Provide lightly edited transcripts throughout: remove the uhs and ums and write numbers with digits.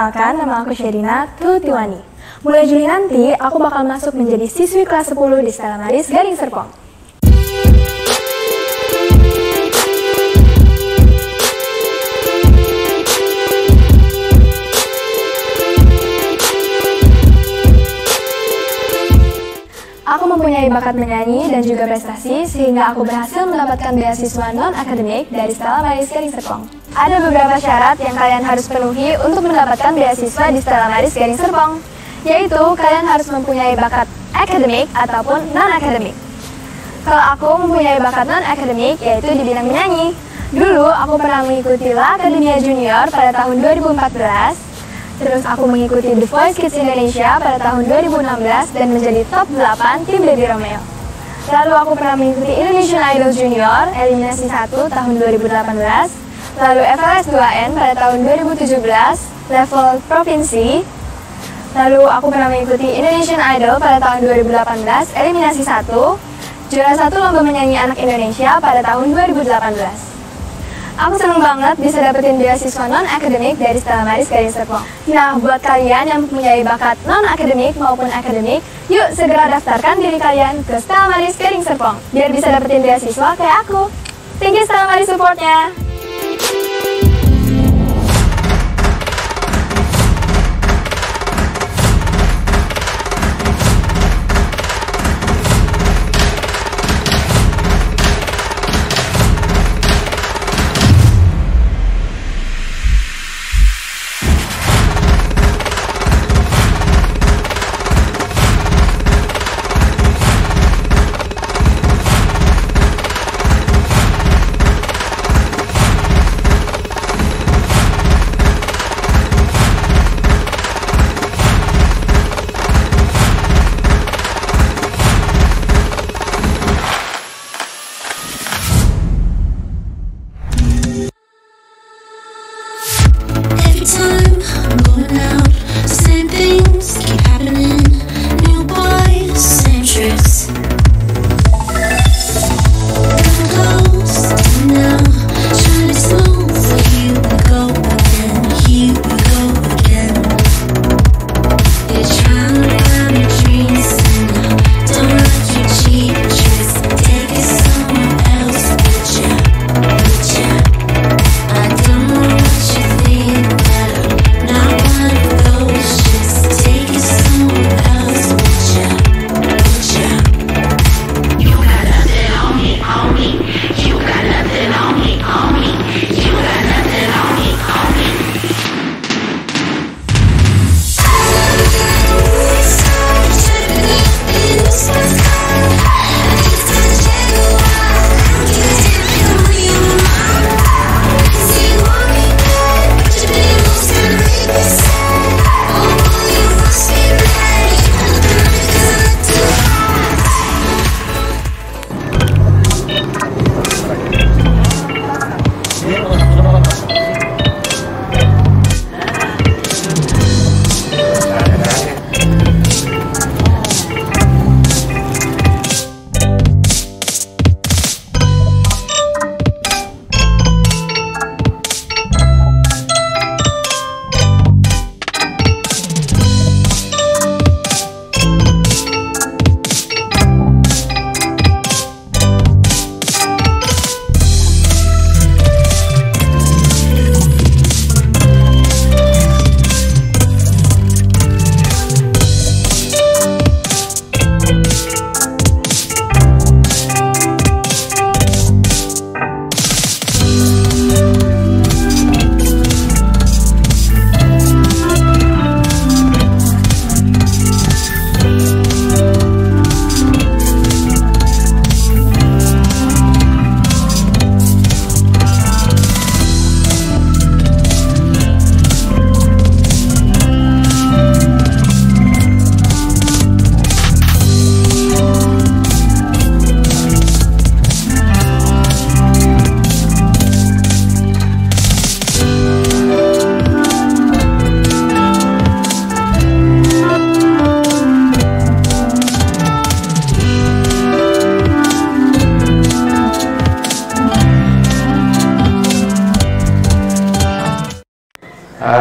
Perkenalkan, nama aku Sherina Tutiwani. Mulai Juli nanti, aku bakal masuk menjadi siswi kelas 10 di Stella Maris Garing Serpong. Aku mempunyai bakat menyanyi dan juga prestasi sehingga aku berhasil mendapatkan beasiswa non-akademik dari Stella Maris Garing Serpong. Ada beberapa syarat yang kalian harus penuhi untuk mendapatkan beasiswa di Stella Maris Garing Serpong, yaitu kalian harus mempunyai bakat akademik ataupun non-akademik. Kalau aku mempunyai bakat non-akademik yaitu di bidang menyanyi. Dulu aku pernah mengikuti La Academia Junior pada tahun 2014. Terus aku mengikuti The Voice Kids Indonesia pada tahun 2016 dan menjadi top 8 tim Baby Romeo. Lalu aku pernah mengikuti Indonesian Idol Junior eliminasi 1 tahun 2018, lalu FLS 2N pada tahun 2017 level provinsi. Lalu aku pernah mengikuti Indonesian Idol pada tahun 2018 eliminasi 1, juara 1 lomba menyanyi anak Indonesia pada tahun 2018. Aku seneng banget bisa dapetin beasiswa non-akademik dari Stella Maris Garing Serpong. Nah, buat kalian yang mempunyai bakat non-akademik maupun akademik, yuk segera daftarkan diri kalian ke Stella Maris Garing Serpong, biar bisa dapetin beasiswa kayak aku. Thank you Stella Maris supportnya!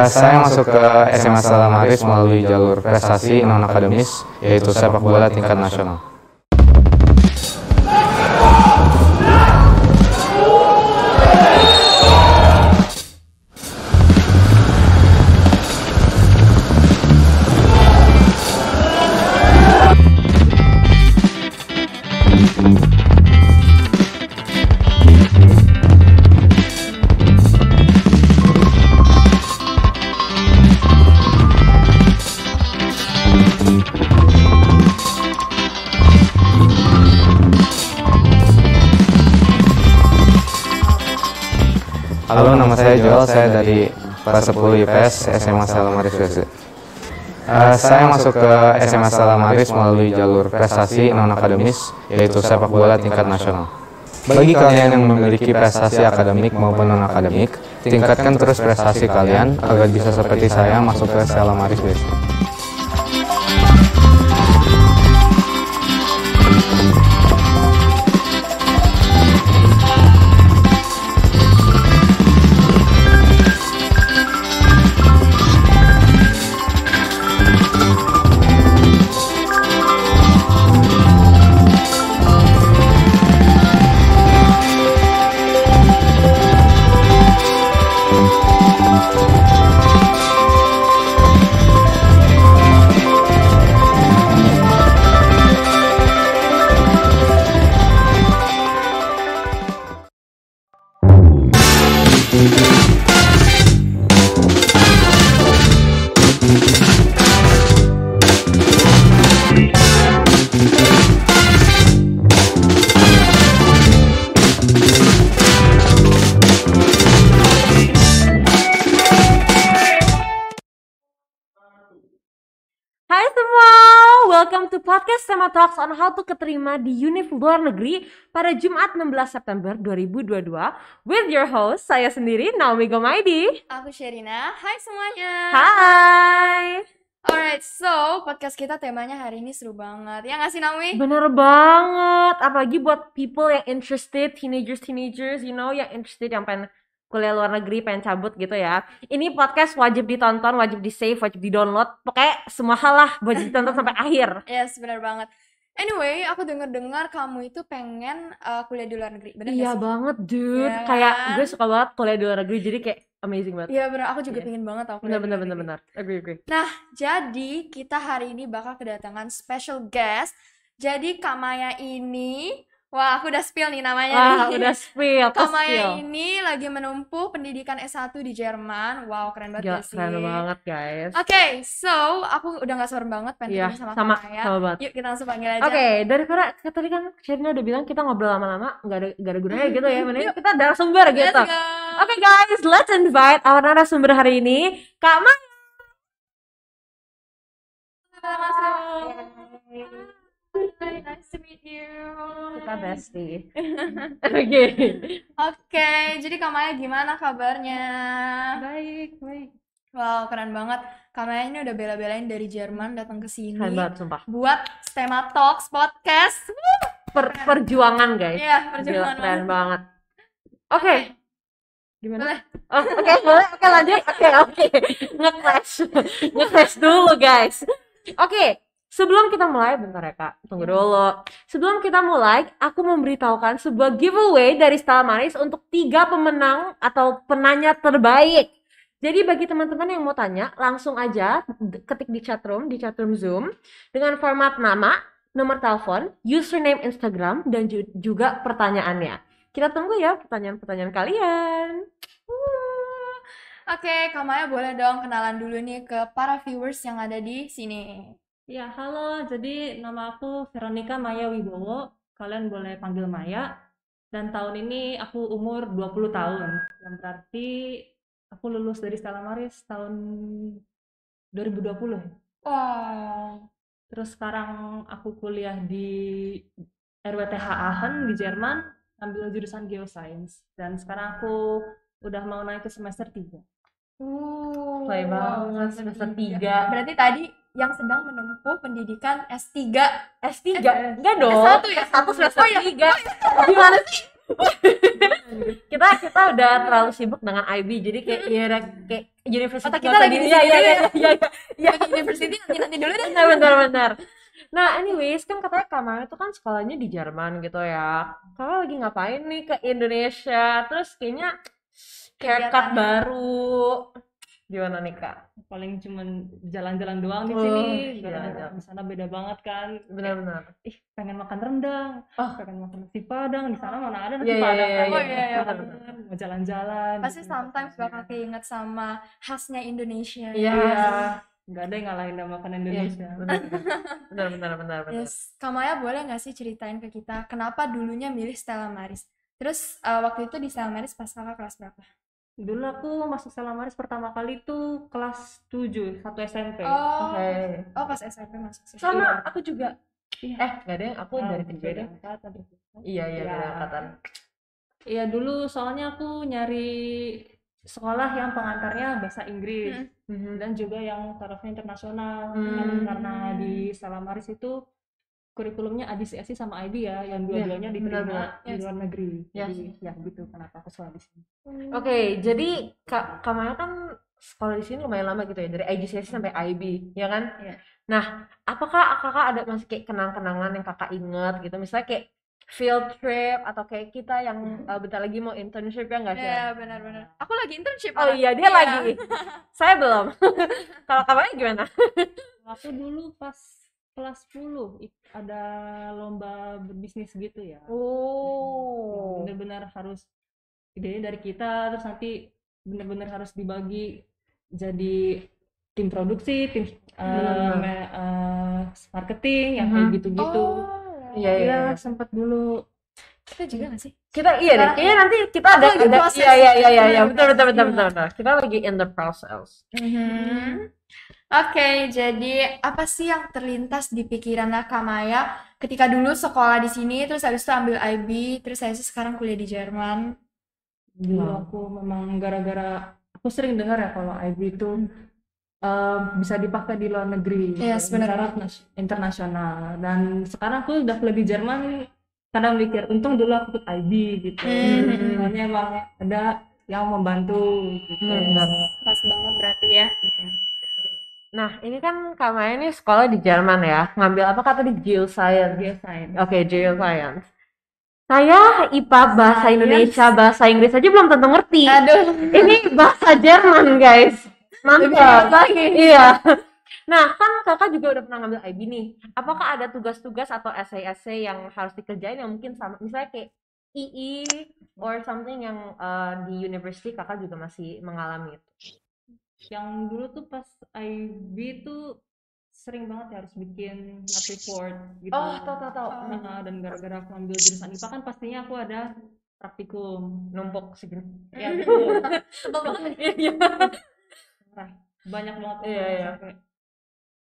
Saya masuk ke SMA Stella Maris melalui jalur prestasi non-akademis, yaitu sepak bola tingkat nasional. Halo, nama saya Joel, saya dari kelas 10 IPS SMA Stella Maris USD. Saya masuk ke SMA Stella Maris melalui jalur prestasi non-akademis, yaitu sepak bola tingkat nasional. Bagi kalian yang memiliki prestasi akademik maupun non-akademik, tingkatkan terus prestasi kalian agar bisa seperti saya masuk ke Stella Maris USD. Hai semua, welcome to podcast Tema Talks on how to keterima di univ luar negeri pada Jumat 16 September 2022 with your host, saya sendiri Naomi Gomaidi. Aku Sherina, hai semuanya. Hai. Alright, so podcast kita temanya hari ini seru banget. Ya nggak sih Naomi? Bener banget, apalagi buat people yang interested, teenagers, you know, yang interested, yang pengen kuliah luar negeri, pengen cabut gitu ya. Ini podcast wajib ditonton, wajib di-save, wajib di-download. Pokoknya semua hal lah wajib ditonton sampai akhir. Yes, benar banget. Anyway, aku dengar kamu itu pengen kuliah di luar negeri. Bener Iya gak sih? banget, dude. Iya Kayak kan? gue suka banget kuliah di luar negeri, jadi kayak amazing banget. Iya benar, aku juga Iya. pengen banget tau kuliah di luar negeri. Bener. Agree. Nah, jadi kita hari ini bakal kedatangan special guest. Jadi Kak Maya ini, wah aku udah spill nih namanya Wah, nih. udah spill, Kak Maya ini lagi menempuh pendidikan S1 di Jerman. Wow, keren banget Gila, gak sih? keren banget guys. Oke, so aku udah gak sabar banget pengen Iya, ketemu sama sama Kak Maya. banget. Yuk kita langsung panggil aja. Oke, daripada tadi kan Sherina udah bilang kita ngobrol lama-lama nggak ada gunanya gitu ya, mending kita narasumber Let's gitu. go. Oke guys, let's invite our narasumber hari ini, Kak Maya. Hi, nice to meet you. Kita bestie. Oke. Oke, jadi Kak Maya gimana kabarnya? Baik. Wow, keren banget. Kak Maya ini udah bela-belain dari Jerman datang ke sini Keren banget sumpah. buat Stema Talks podcast. Perjuangan guys. Iya, Gila, perjuangan keren banget. banget. Oke. Gimana? Boleh. Oh, oke, boleh. Oke, lanjut. Oke. Nge-clash dulu, guys. Oke, sebelum kita mulai, bentar ya, Kak. Tunggu dulu. Sebelum kita mulai, aku memberitahukan sebuah giveaway dari Stella Maris untuk 3 pemenang atau penanya terbaik. Jadi bagi teman-teman yang mau tanya, langsung aja ketik di chatroom Zoom dengan format nama, nomor telepon, username Instagram, dan juga pertanyaannya. Kita tunggu ya pertanyaan-pertanyaan kalian. Oke, Kak Maya boleh dong kenalan dulu nih ke para viewers yang ada di sini. Ya, halo. Jadi nama aku Veronica Maya Wibowo. Kalian boleh panggil Maya. Dan tahun ini aku umur 20 tahun. Yang berarti aku lulus dari Stella Maris tahun 2020. Wow. Terus sekarang aku kuliah di RWTH Aachen di Jerman, ambil jurusan Geoscience. Dan sekarang aku udah mau naik ke semester 3. Baik banget, semester 3. Berarti tadi yang sedang menempuh pendidikan S3. S3? Enggak dong. S1 ya? S1 semester Oh iya. 3. Gimana sih? kita udah terlalu sibuk dengan IB, jadi kayak ya udah kayak university. Otak kita lagi di sini dulu ya. Iya. Bagi university nanti dulu deh. Benar. Nah, anyways, kan katanya Kamaya itu kan sekolahnya di Jerman gitu ya. Kakak lagi ngapain nih ke Indonesia? Terus kayaknya haircut Kegiatannya. baru. Gimana nih, Kak? Paling cuman jalan-jalan doang di Oh, sini. iya. Gara-gara di sana beda banget kan. Benar-benar. Ih, pengen makan rendang, pengen makan nasi padang. Di sana mana ada nasi Iya, padang iya, kan? iya, iya. Bener-bener. Mau jalan-jalan. Pasti gitu. sometimes bakal keinget sama khasnya Indonesia. Iya. Nggak ada yang ngalahin sama makanan Indonesia. Benar. Yes, Kamaya boleh nggak sih ceritain ke kita kenapa dulunya milih Stella Maris? Terus waktu itu di Stella Maris pas kakak kelas berapa? Dulu aku masuk Stella Maris pertama kali tuh kelas 7, 1 SMP. Oke. Oh pas SMP masuk sih. Sama aku juga. Iya. Nggak ada yang aku dari kecil beda deh. angkatan. Iya, Iya. beda angkatan. Iya dulu soalnya aku nyari sekolah yang pengantarnya bahasa Inggris dan juga yang tarafnya internasional. Karena di Stella Maris itu kurikulumnya ADCSI sama IB ya, yang dua-duanya diterima benar-benar. di luar negeri. Yes. Jadi ya gitu kenapa aku sekolah di sini. Oke, jadi Kamaya kan sekolah di sini lumayan lama gitu ya, dari IGCSE sampai IB, ya kan? Iya. Nah, apakah kakak ada masih kayak kenang-kenangan yang kakak inget gitu, misalnya kayak field trip atau kayak kita yang bentar lagi mau internship ya nggak sih? Iya benar-benar. Aku lagi internship. Oh iya, dia lagi. Saya belum. Kalau Kamaya gimana? Aku dulu pas kelas 10 ada lomba berbisnis gitu ya. Oh. Bener-bener harus idenya dari kita, terus nanti bener-bener harus dibagi jadi tim produksi, tim marketing yang kayak gitu-gitu. Iya. Sempat dulu. Kita juga nggak sih? Kita iya deh, kayaknya nanti kita Aku lagi ada proses. iya betul. Kita lagi in the process. Oke, jadi apa sih yang terlintas di pikiran Kamaya ketika dulu sekolah di sini, terus habis itu ambil IB, terus habis itu sekarang kuliah di Jerman? Dulu aku memang gara-gara aku sering dengar ya kalau IB itu bisa dipakai di luar negeri, Yes, benar. internasional. Dan sekarang aku udah kuliah di Jerman, kadang mikir untung dulu aku ikut IB gitu. Soalnya emang ada yang membantu gitu. Pas banget berarti ya. Nah, ini kan Kamaya ini sekolah di Jerman ya. Ngambil apa kata di Geoscience? Geoscience. Oke, Geoscience. Saya IPA bahasa Indonesia, bahasa Inggris aja belum tentu ngerti. Aduh. Ini bahasa Jerman, guys. Mantap. Iya. Nah, kan kakak juga udah pernah ngambil IB nih. Apakah ada tugas-tugas atau essay-essay yang harus dikerjain yang mungkin sama, misalnya kayak II or something yang di university kakak juga masih mengalami itu? Yang dulu tuh pas IB tuh sering banget ya harus bikin lab report gitu. Oh, tahu. Dan gara-gara aku ambil jurusan IPA kan pastinya aku ada praktikum. Numpuk segini. Ya betul. Sebel banget. Nah, banyak banget Iya. sampai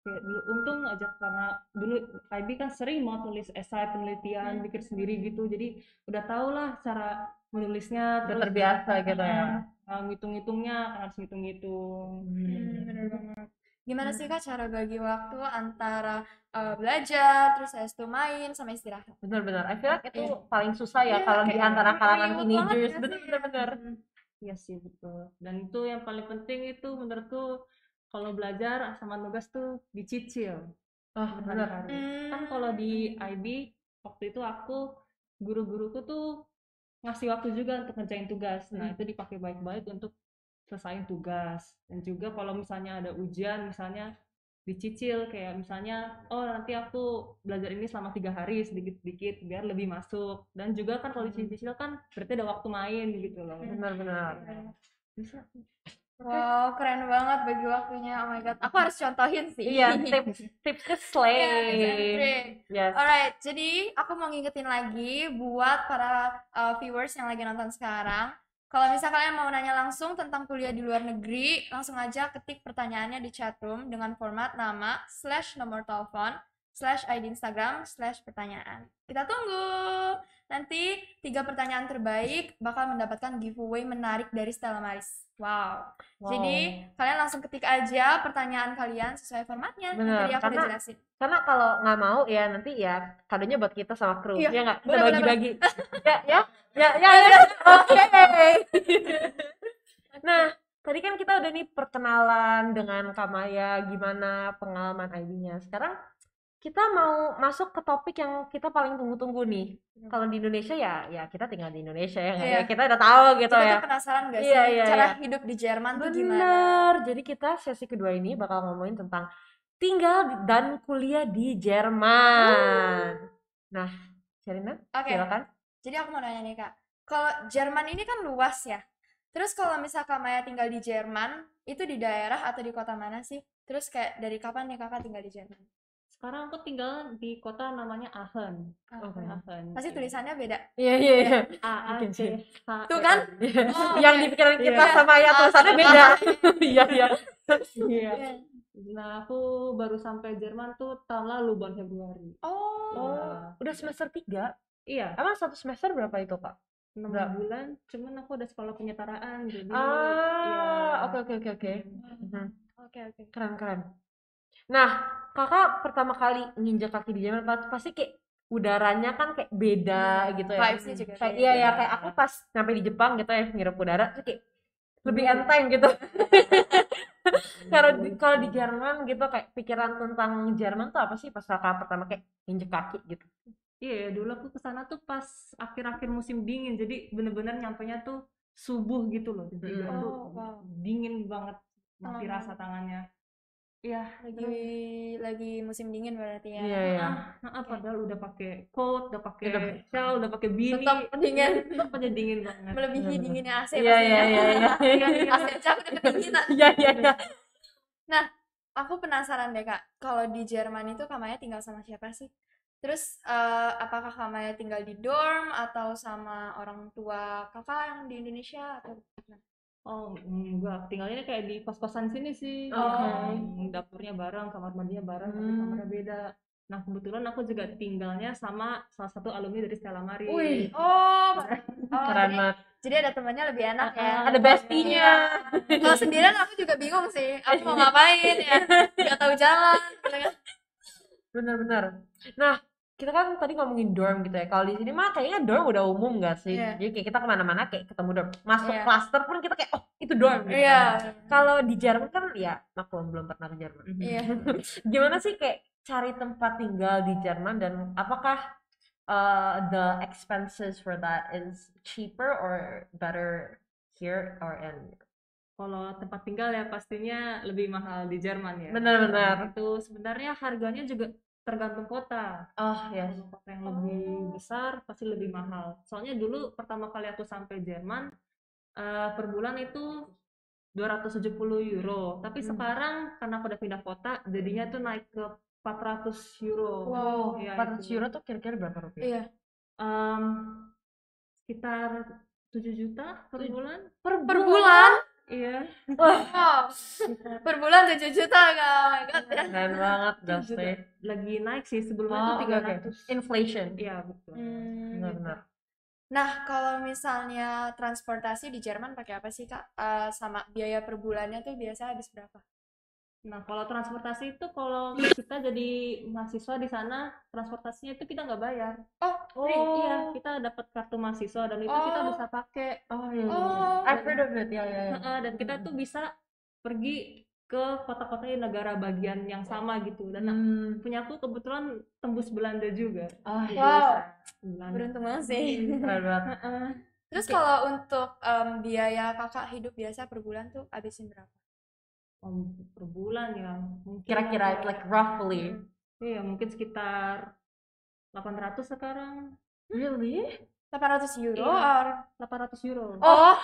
kayak dulu untung aja karena dulu IB kan sering mau tulis esai penelitian bikin sendiri gitu, jadi udah tau lah cara menulisnya, Udah terbiasa gitu ya. ngitung-ngitungnya harus ngitung-ngitung. Bener banget. Gimana sih Kak cara bagi waktu antara belajar, terus habis itu main, sama istirahat? Benar-benar. I feel like itu paling susah ya kalau di antara kalangan teenagers. Benar-benar. Iya sih betul. Dan itu yang paling penting itu menurutku kalau belajar sama tugas tuh dicicil. Benar. Kan kalau di IB waktu itu aku guru-guruku tuh ngasih waktu juga untuk ngerjain tugas. Nah, itu dipakai baik-baik untuk selesain tugas. Dan juga kalau misalnya ada ujian misalnya dicicil, kayak misalnya nanti aku belajar ini selama 3 hari sedikit-sedikit biar lebih masuk. Dan juga kan kalau dicicil kan berarti ada waktu main gitu loh. Benar. Bisa. Wow, keren banget bagi waktunya. Oh my god, aku harus contohin sih. Iya, tips ke slay. Yes. Alright, jadi aku mau ngingetin lagi buat para viewers yang lagi nonton sekarang. Kalau misalnya kalian mau nanya langsung tentang kuliah di luar negeri, langsung aja ketik pertanyaannya di chatroom dengan format nama /nomor telepon id Instagram/pertanyaan. Kita tunggu. Nanti 3 pertanyaan terbaik bakal mendapatkan giveaway menarik dari Stella Maris. Wow. Jadi kalian langsung ketik aja pertanyaan kalian sesuai formatnya. Bener, Tadi aku udah jelasin. karena kalau nggak mau ya nanti ya kadonya buat kita sama kru. Iya, Ya nggak? Kita boleh, bagi-bagi. Ya. Oke. Nah, tadi kan kita udah nih perkenalan dengan Kamaya, gimana pengalaman IB-nya. Sekarang kita mau masuk ke topik yang kita paling tunggu-tunggu nih. Kalau di Indonesia ya kita tinggal di Indonesia ya nggak? Iya. Ya kita udah tahu gitu Kita ya. tuh penasaran gak Iya, sih iya, cara iya. hidup di Jerman tuh gimana? Bener. Jadi kita sesi kedua ini bakal ngomongin tentang tinggal dan kuliah di Jerman. Nah, Sherina, Oke. silakan. Jadi aku mau nanya nih Kak. Kalau Jerman ini kan luas ya. Terus kalau misalkan Maya tinggal di Jerman, itu di daerah atau di kota mana sih? Terus kayak dari kapan nih Kakak tinggal di Jerman? Sekarang aku tinggal di kota namanya Aachen. Oke. Aachen. Pasti tulisannya beda. Iya. A A C H. Tuh kan? Yang di pikiran kita Iya. sama ya tulisannya beda. Iya. Iya. Iya. Nah, aku baru sampai Jerman tuh tahun lalu bulan Februari. Oh. Udah semester 3. Iya, Emang satu semester berapa itu, Kak? 6 Berapa? bulan. Cuman aku ada sekolah penyetaraan, jadi Oke. Mhm. Oke. Keren. Nah, Kakak pertama kali nginjak kaki di Jerman pasti kayak udaranya kan kayak beda gitu ya. Vibes-nya juga Kayak beda. iya ya, kayak aku pas nyampe di Jepang gitu ya, ngirup udara tuh kayak lebih enteng gitu. Kalau di Jerman gitu kayak pikiran tentang Jerman tuh apa sih pas Kakak pertama kayak nginjek kaki gitu? iya, dulu aku kesana tuh pas akhir-akhir musim dingin, jadi bener-bener nyampenya tuh subuh gitu loh. Jadi Mm. itu Oh, wow. dingin banget, mati rasa tangannya. Iya, Lagi musim dingin berarti ya. Iya. padahal udah pakai coat, udah pakai Udah- shawl, udah pakai beanie. Tetap dingin. Tetap aja dingin banget. Melebihi Bener-bener. dinginnya AC Iya. pastinya. AC aja aku udah kedinginan. Iya. Nah, aku penasaran deh Kak, kalau di Jerman itu Kamaya tinggal sama siapa sih? Terus apakah Kamaya tinggal di dorm atau sama orang tua kakak yang di Indonesia atau gimana? Oh, enggak. Tinggalnya kayak di kos-kosan sini sih. Oke. Dapurnya bareng, kamar mandinya bareng, tapi Hmm. kamarnya beda. Nah, kebetulan aku juga tinggalnya sama salah satu alumni dari Stella Maris. Wih, Oh, keren banget. jadi ada temannya lebih enak ya. Ada bestie-nya. Kalau sendirian aku juga bingung sih, aku mau ngapain ya, nggak tahu jalan. Bener. Nah, kita kan tadi ngomongin dorm gitu ya. Kalau di sini mah kayaknya dorm udah umum nggak sih? Iya. Jadi kayak kita kemana-mana kayak ketemu dorm. Masuk Iya. klaster pun kita kayak, oh itu dorm. Gitu. Iya. Kalau di Jerman kan ya, aku belum pernah ke Jerman. Iya. Gimana sih kayak cari tempat tinggal di Jerman dan apakah the expenses for that is cheaper or better here or in? Kalau tempat tinggal ya pastinya lebih mahal di Jerman ya. Benar. Itu sebenarnya harganya juga tergantung kota. Oh yes. Kalau kota yang lebih besar pasti lebih mahal. Soalnya dulu pertama kali aku sampai Jerman per bulan itu 270 euro. Tapi sekarang karena aku udah pindah kota, jadinya tuh naik ke 400 euro. Wow, Ya, 400 itu. euro tuh kira-kira berapa rupiah? Iya. Sekitar 7 juta per bulan. Per bulan? Iya. Wow. Per bulan 7 juta Kak. Oh my god. Keren banget, Dusty. Lagi naik sih, sebelumnya Oh, tuh oke. 300. Inflation. Iya, betul. Benar. Nah, kalau misalnya transportasi di Jerman pakai apa sih Kak? Sama biaya per bulannya tuh biasa habis berapa? Nah, kalau transportasi itu kalau kita jadi mahasiswa di sana, transportasinya itu kita nggak bayar. Oh, free. Iya, kita dapat kartu mahasiswa dan itu kita Oh. bisa pakai. Oh iya. Oh. I've heard of it. Ya. Dan kita tuh bisa pergi ke kota-kota di negara bagian yang sama gitu. Dan punya aku kebetulan tembus Belanda juga. Oh Jadi Wow. bisa Belanda. Beruntung banget sih. keren banget. Terus kalau untuk biaya kakak hidup biasa per bulan tuh habisin berapa? Per bulan ya mungkin Kira-kira like roughly. iya mungkin sekitar 800 sekarang. Really? 800 euro Iya. or 800 euro. Oh,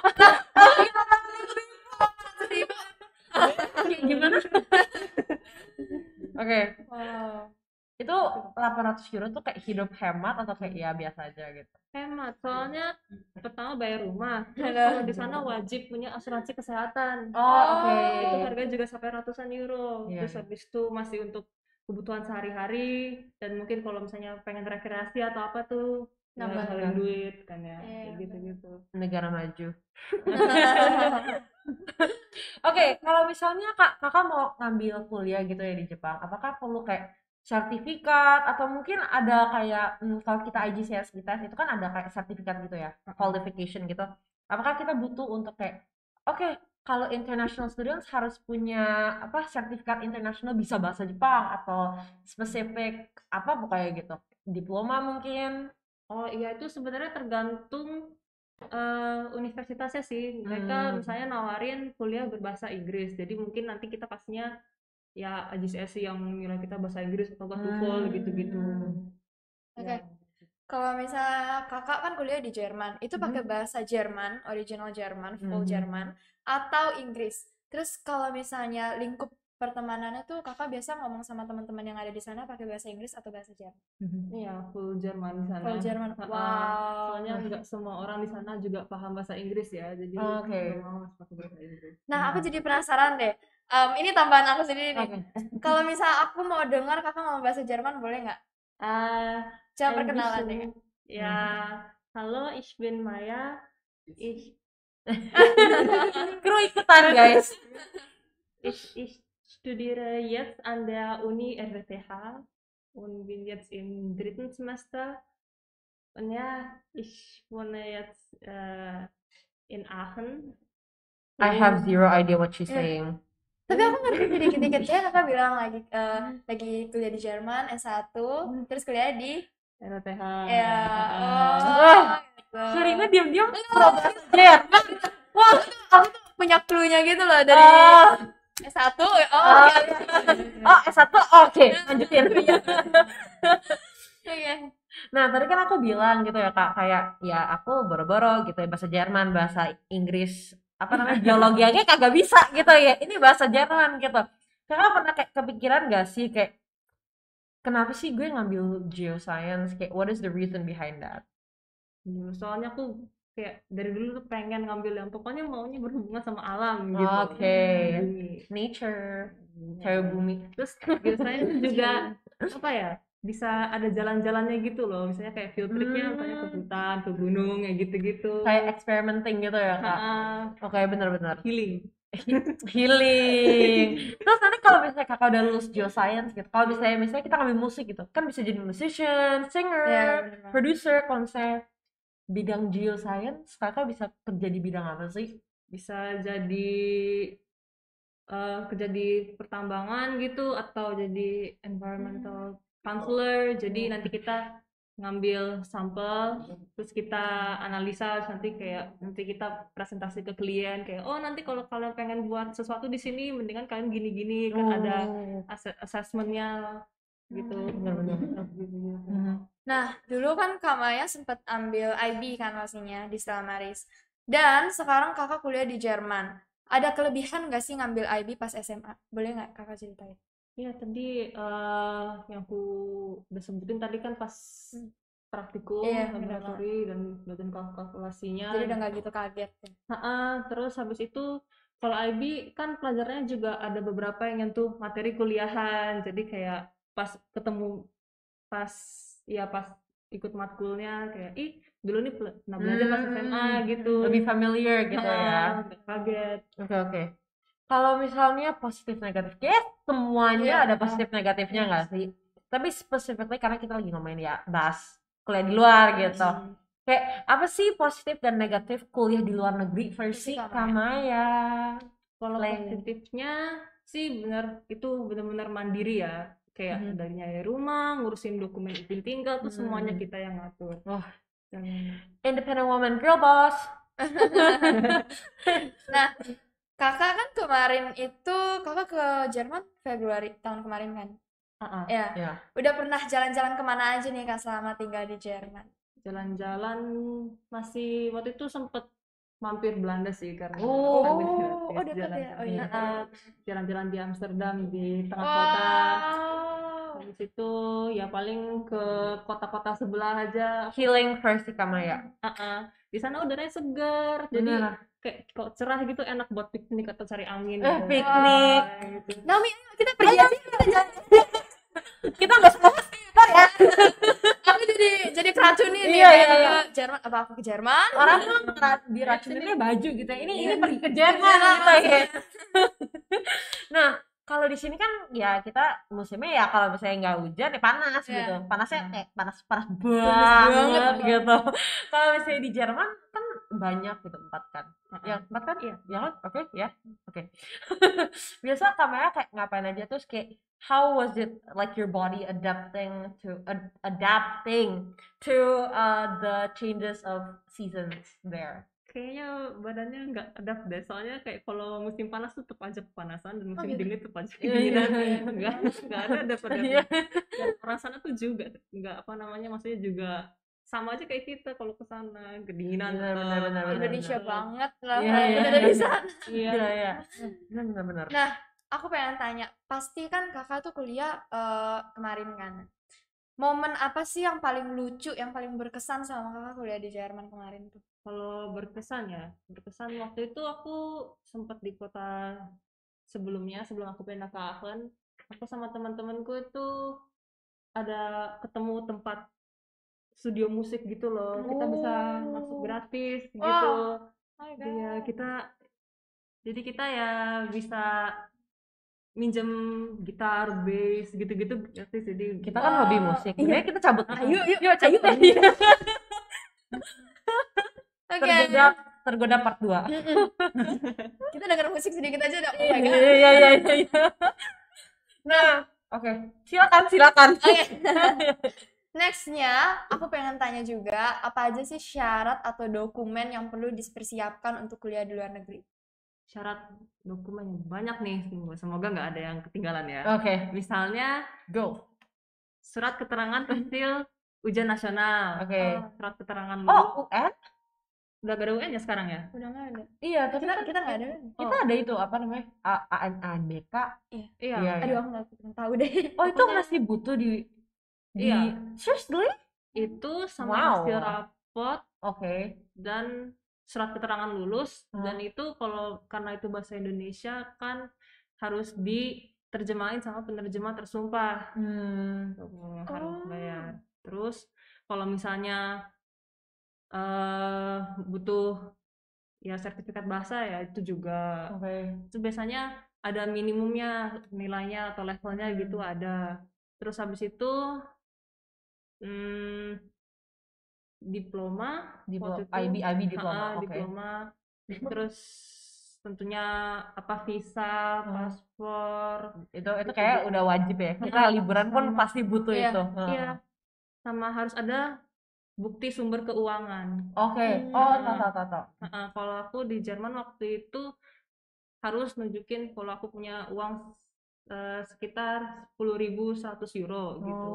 Gimana? Oke. wow. Itu 800 euro tuh kayak hidup hemat atau kayak ya biasa aja gitu? Hemat, soalnya pertama bayar rumah, terus kalau di sana wajib punya asuransi kesehatan. Oh, oke. Itu harganya juga sampai ratusan euro. Iya, Terus iya. habis itu masih untuk kebutuhan sehari-hari, dan mungkin kalau misalnya pengen rekreasi atau apa tuh nambah duit kan ya, kayak gitu-gitu. Negara maju. Oke, kalau misalnya kakak mau ngambil kuliah gitu ya di Jepang, apakah perlu kayak sertifikat atau mungkin ada kayak kalau kita IGCSE kita itu kan ada kayak sertifikat gitu ya, qualification gitu. Apakah kita butuh untuk kayak oke, kalau international students harus punya apa sertifikat internasional bisa bahasa Jepang atau spesifik apa pokoknya gitu, diploma mungkin. Oh iya, itu sebenarnya tergantung universitasnya sih. Mereka misalnya nawarin kuliah berbahasa Inggris, jadi mungkin nanti kita pastinya ya IGCSE yang nilai kita bahasa Inggris atau TOEFL gitu-gitu. Oke. Kalau misalnya kakak kan kuliah di Jerman, itu pakai bahasa Jerman, original Jerman, full Jerman, atau Inggris. Terus kalau misalnya lingkup pertemanannya tuh kakak biasa ngomong sama teman-teman yang ada di sana pakai bahasa Inggris atau bahasa Jerman? Iya, full Jerman di sana. Full Jerman. Wow. Soalnya nggak semua orang di sana juga paham bahasa Inggris ya, jadi Oke. memang harus pakai bahasa Inggris. Nah, aku jadi penasaran deh. Ini tambahan aku sendiri nih. Kalau misal aku mau dengar kakak ngomong bahasa Jerman, boleh nggak? Coba perkenalan deh. Ya, halo, ich bin Maya. Ich Kru ikutan guys. ich studiere jetzt an der Uni RWTH und bin jetzt im 3. Semester. Und ja, ich wohne jetzt in Aachen. I have zero idea what she's saying. Tapi aku ngerti dikit-dikit ya, kakak bilang lagi kuliah di Jerman, S1, terus kuliah di RWTH. ya. Gitu. Sherina diam-diam bahasa Jerman. Wah, aku tuh punya clue-nya gitu loh dari S1. S1 oke, lanjutin. Oke. Nah, tadi kan aku bilang gitu ya Kak, kayak ya aku boro-boro gitu ya bahasa Jerman, bahasa Inggris, apa namanya biologi aja kagak bisa gitu ya. Ini bahasa Jerman gitu. Kakak pernah kayak kepikiran gak sih kayak kenapa sih gue ngambil geoscience? Kayak what is the reason behind that? Soalnya aku kayak dari dulu tuh pengen ngambil yang pokoknya maunya berhubungan sama alam gitu. Oke. Bumi. Nature, cewek bumi. Terus biasanya juga apa ya? Bisa ada jalan-jalannya gitu loh, misalnya kayak field tripnya misalnya ke hutan, ke gunung, kayak gitu-gitu. Kayak experimenting gitu ya Kak? Oke, benar-benar. Healing. Terus nanti kalau misalnya kakak udah lulus geoscience gitu, kalau misalnya kita ngambil musik gitu, kan bisa jadi musician, singer, producer, konser. Bidang geoscience kakak bisa kerja di bidang apa sih? Bisa jadi kerja di pertambangan gitu, atau jadi environmental counselor. Jadi nanti kita ngambil sampel, terus kita analisa, nanti kita presentasi ke klien kayak oh nanti kalau kalian pengen buat sesuatu di sini mendingan kalian gini-gini kan ada assessmentnya gitu. Nah, dulu kan Kak Maya sempat ambil IB kan pastinya di Stella Maris. Dan sekarang kakak kuliah di Jerman. Ada kelebihan nggak sih ngambil IB pas SMA? Boleh nggak kakak ceritain? Iya, tadi yang aku udah sebutin tadi kan pas praktikum, laboratori dan kalkulasinya. Jadi udah nggak gitu kaget ya? Terus habis itu kalau IB kan pelajarannya juga ada beberapa yang nyentuh materi kuliahan. Jadi kayak pas ikut matkulnya kayak dulu nih pernah belajar pas SMA gitu. Lebih familiar gitu ya. Kaget. Oke. Kalau misalnya positif negatif, kayak semuanya ada positif negatifnya nggak sih? Tapi specifically karena kita lagi ngomongin ya bahas kuliah di luar gitu. Kayak apa sih positif dan negatif kuliah di luar negeri versi Kak Maya? Kalau positifnya sih benar-benar mandiri ya. Kayak dari nyari rumah, ngurusin dokumen izin tinggal, tuh semuanya kita yang ngatur. Independent woman, girl boss. Nah, kakak kan kemarin itu kakak ke Jerman Februari tahun kemarin kan? Ya. Udah pernah jalan-jalan kemana aja nih Kak selama tinggal di Jerman? Jalan-jalan masih waktu itu sempet mampir Belanda sih karena dekat ya. Oh iya. Jalan-jalan di Amsterdam di tengah kota. Habis itu ya paling ke kota-kota sebelah aja. Healing versi Kak Maya. Di sana udaranya segar, jadi kayak kok cerah gitu, enak buat piknik atau cari angin. Piknik. Naomi, kita pergi aja. Kita nggak semua ntar ya. Aku jadi keracunin nih. Iya, kayak iya. ke Jerman, apa aku ke Jerman? Orang tuh diracuninnya baju gitu ya. Ini pergi ke Jerman gitu ya. Nah, kalau di sini kan ya kita musimnya ya kalau misalnya nggak hujan ya panas Iya. gitu. Panasnya kayak panas banget. banget gitu. Kalau misalnya di Jerman kan banyak gitu 4 kan. Ya 4 kan? Iya. Ya kan? Oke, ya. Oke. Biasa kamera kayak ngapain aja terus kayak how was it like your body adapting to the changes of seasons there? Kayaknya badannya nggak adapt deh, soalnya kayak kalau musim panas tuh tetap aja kepanasan dan musim gitu? dingin tetap aja Iya, kedinginan. iya. Nggak ada Iya. dan orang sana tuh juga nggak apa namanya, maksudnya juga sama aja kayak kita kalau ke sana kedinginan Benar, tetap, benar, benar, panas Indonesia tetap. banget lah Iya, kalau iya, kita dari iya. sana. Iya. Iya, iya. Benar, benar. Nah, aku pengen tanya, pasti kan kakak tuh kuliah kemarin kan. Momen apa sih yang paling lucu, yang paling berkesan sama kakak kuliah di Jerman kemarin tuh? Kalau berkesan waktu itu aku sempat di kota sebelumnya, sebelum aku pindah ke Aachen, aku sama teman-temanku itu ada ketemu tempat studio musik gitu loh, kita bisa masuk gratis gitu. Oh my Iya, God. jadi kita ya bisa minjem gitar, bass gitu-gitu gratis, jadi Kita kan hobi musik. Iya. Jadi kita cabut. Ayo, yuk, Yuk, cabut. ayo. Oke. Tergoda part 2. Kita denger musik sedikit aja dong. Oh my God. Iya. Nah, oke. Silakan. Oke. Nextnya, aku pengen tanya juga, apa aja sih syarat atau dokumen yang perlu dipersiapkan untuk kuliah di luar negeri? syarat dokumen banyak nih, semoga nggak ada yang ketinggalan ya. Oke, Misalnya go. surat keterangan hasil ujian nasional, Oke. surat keterangan Oh, lulus. UN? Udah gak ada UN ya sekarang ya? Udah nggak ada. Iya, tapi Kita nggak ada. kita ada itu apa namanya? ANBK. Iya. Iya. Aduh, aku nggak tahu deh. Oh, itu masih butuh di Iya. Seriously? Itu sama Wow. hasil rapot Oke. dan surat keterangan lulus, Hmm. dan itu kalau karena itu bahasa Indonesia kan harus diterjemahin sama penerjemah tersumpah. Harus bayar. Terus kalau misalnya butuh ya sertifikat bahasa ya itu juga. Oke. Itu biasanya ada minimumnya nilainya atau levelnya gitu ada. Terus habis itu diploma waktu itu. IB diploma. Oke. Diploma. Terus tentunya apa visa, paspor. Itu kayak udah wajib ya. Kita liburan pun pasti butuh Iya. itu. Iya. Sama harus ada bukti sumber keuangan. Oke. Oh, tahu. Kalau aku di Jerman waktu itu harus nunjukin kalau aku punya uang sekitar 10.100 euro gitu.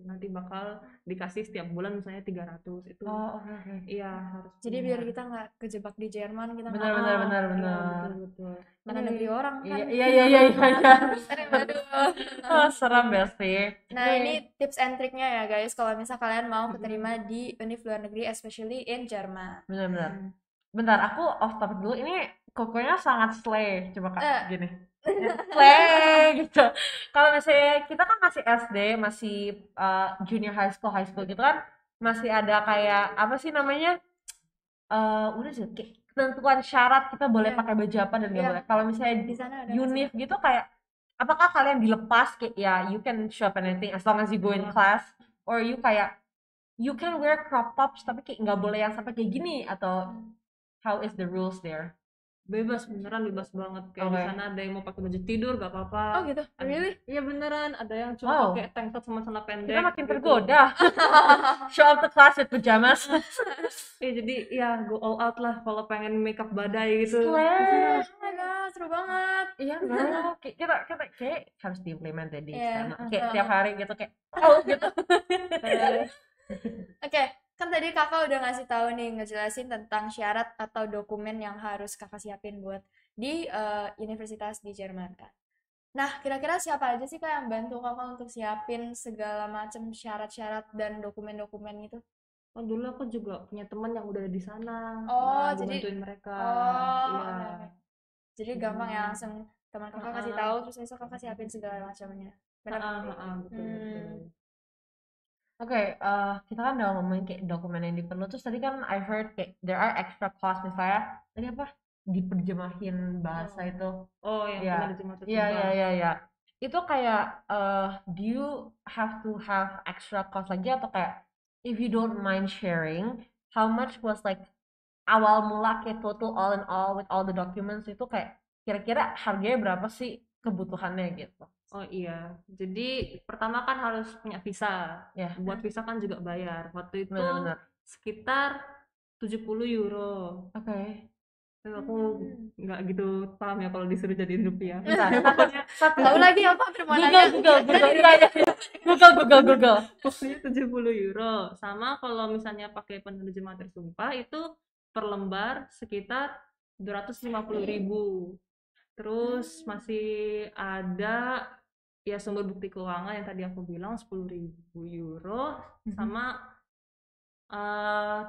Nanti bakal dikasih setiap bulan misalnya 300 itu. Oh, oke. Iya, harus. Jadi biar kita nggak kejebak di Jerman, kita nggak Benar. Betul. karena negeri orang kan. Iya. Aduh. Oh, seram ya sih. Nah, ini tips and triknya ya guys, kalau misal kalian mau keterima di univ luar negeri, especially in Jerman. Benar. Bentar, aku off topic dulu. Ini kokonya sangat slay. Coba Kak, gini. Slay gitu. Kalau misalnya kita kan masih SD, masih junior high school gitu kan, masih ada kayak apa sih namanya? Udah sih kayak ketentuan syarat kita boleh pakai baju apa dan nggak boleh. Kalau misalnya Di sana ada univ gitu kayak apakah kalian dilepas kayak ya you can shop anything as long as you go in class, or you kayak you can wear crop tops tapi kayak nggak boleh yang sampai kayak gini, atau how is the rules there? Bebas, beneran bebas banget. Kayak di sana ada yang mau pakai baju tidur gak apa-apa. Oh gitu? Really? Iya beneran, ada yang cuma pakai tank top sama celana pendek. Kita makin gitu. tergoda. Show up the class with pajamas. Jadi ya go all out lah kalau pengen make up badai gitu. Oh my God, seru banget. Iya, kita kayak harus diimplement di Iya. sana. Kayak tiap hari gitu kayak gitu. Oke, kan tadi kakak udah ngasih tahu nih, ngejelasin tentang syarat atau dokumen yang harus kakak siapin buat di universitas di Jerman kan. Nah, kira-kira siapa aja sih kak yang bantu kakak untuk siapin segala macam syarat-syarat dan dokumen-dokumen itu? Oh, dulu aku juga punya teman yang udah ada di sana. Oh, Nah, jadi- bantuin mereka. Oh, Iya. oke. Jadi gampang ya, langsung teman kakak kasih tahu, terus besok kakak siapin segala macamnya. Benar. Betul, betul. Oke, kita kan udah ngomongin kayak dokumen yang diperlu. Terus tadi kan I heard kayak there are extra cost misalnya. Tadi apa? Diterjemahin bahasa itu. Oh, yang Iya. penerjemah Iya, terjemah. iya. Itu kayak do you have to have extra cost lagi atau kayak if you don't mind sharing, how much was like awal mula kayak total all in all with all the documents itu kayak kira-kira harganya berapa sih kebutuhannya gitu? Oh iya, jadi pertama kan harus punya visa. Ya, Buat visa kan juga bayar. Waktu itu benar-benar. sekitar 70 euro. Oke. Tapi aku nggak gitu paham ya kalau disuruh jadiin rupiah. Bentar, Pokoknya Tahu lagi apa mau nanya? Google. pokoknya 70 euro. Sama kalau misalnya pakai penerjemah tersumpah itu per lembar sekitar 250.000. Terus masih ada ya sumber bukti keuangan yang tadi aku bilang 10.000 euro sama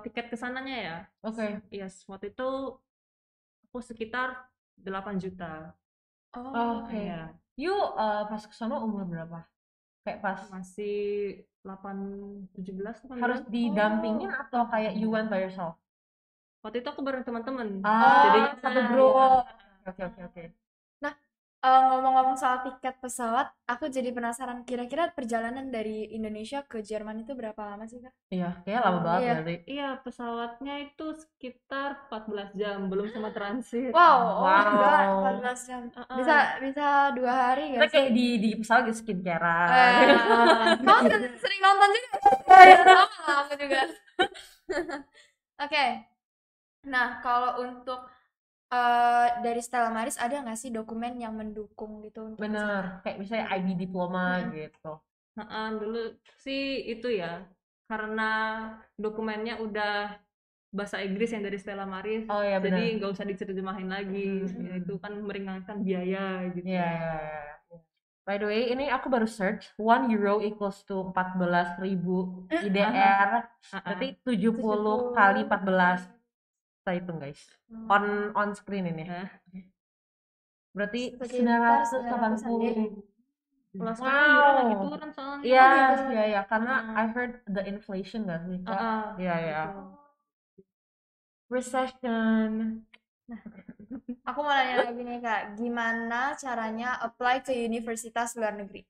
tiket kesananya ya. Oke. Yes, waktu itu aku sekitar 8 juta. Oke. Ya, You pas kesana umur berapa? Kayak pas masih 17 harus didampingin atau kayak you went by yourself? Waktu itu aku bareng teman-teman. Jadi Oh, satu iya. grup. Oke. Ngomong-ngomong soal tiket pesawat, aku jadi penasaran kira-kira perjalanan dari Indonesia ke Jerman itu berapa lama sih, Kak? Iya, kayak lama banget Iya. berarti. Iya, pesawatnya itu sekitar 14 jam, belum sama transit. Wow, oh my God, Wow. 14 jam. Uh-uh. Bisa 2 hari Kita gak sih? kayak di pesawat gitu skincarean. Kamu sering nonton juga? Sama lah aku juga. Oke. Nah, kalau untuk dari Stella Maris ada nggak sih dokumen yang mendukung gitu untuk Bener, kayak misalnya IB diploma gitu. Dulu sih itu ya, karena dokumennya udah bahasa Inggris yang dari Stella Maris, Oh iya, jadi benar. nggak usah diterjemahin lagi. Ya, itu kan meringankan biaya gitu. Iya. By the way, ini aku baru search 1 euro equals to 14.000 IDR. Berarti 70 kali 14. Kita hitung guys. On screen ini. Hah? Berarti Sekitar 980. Kalau sekarang euro lagi Wow. turun soalnya. Iya, karena I heard the inflation nggak sih, Kak? Iya. Gitu. Recession. Aku mau nanya lagi nih Kak, gimana caranya apply ke universitas luar negeri?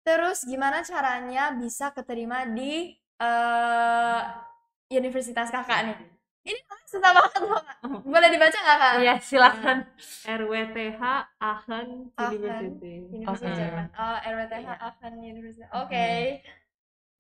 Terus gimana caranya bisa keterima di universitas Kakak nih? Ini susah banget loh Kak. Boleh dibaca nggak Kak? Iya, silakan. RWTH Aachen University. Universitas Oke. Jerman. Oh, RWTH Aachen University. Oke.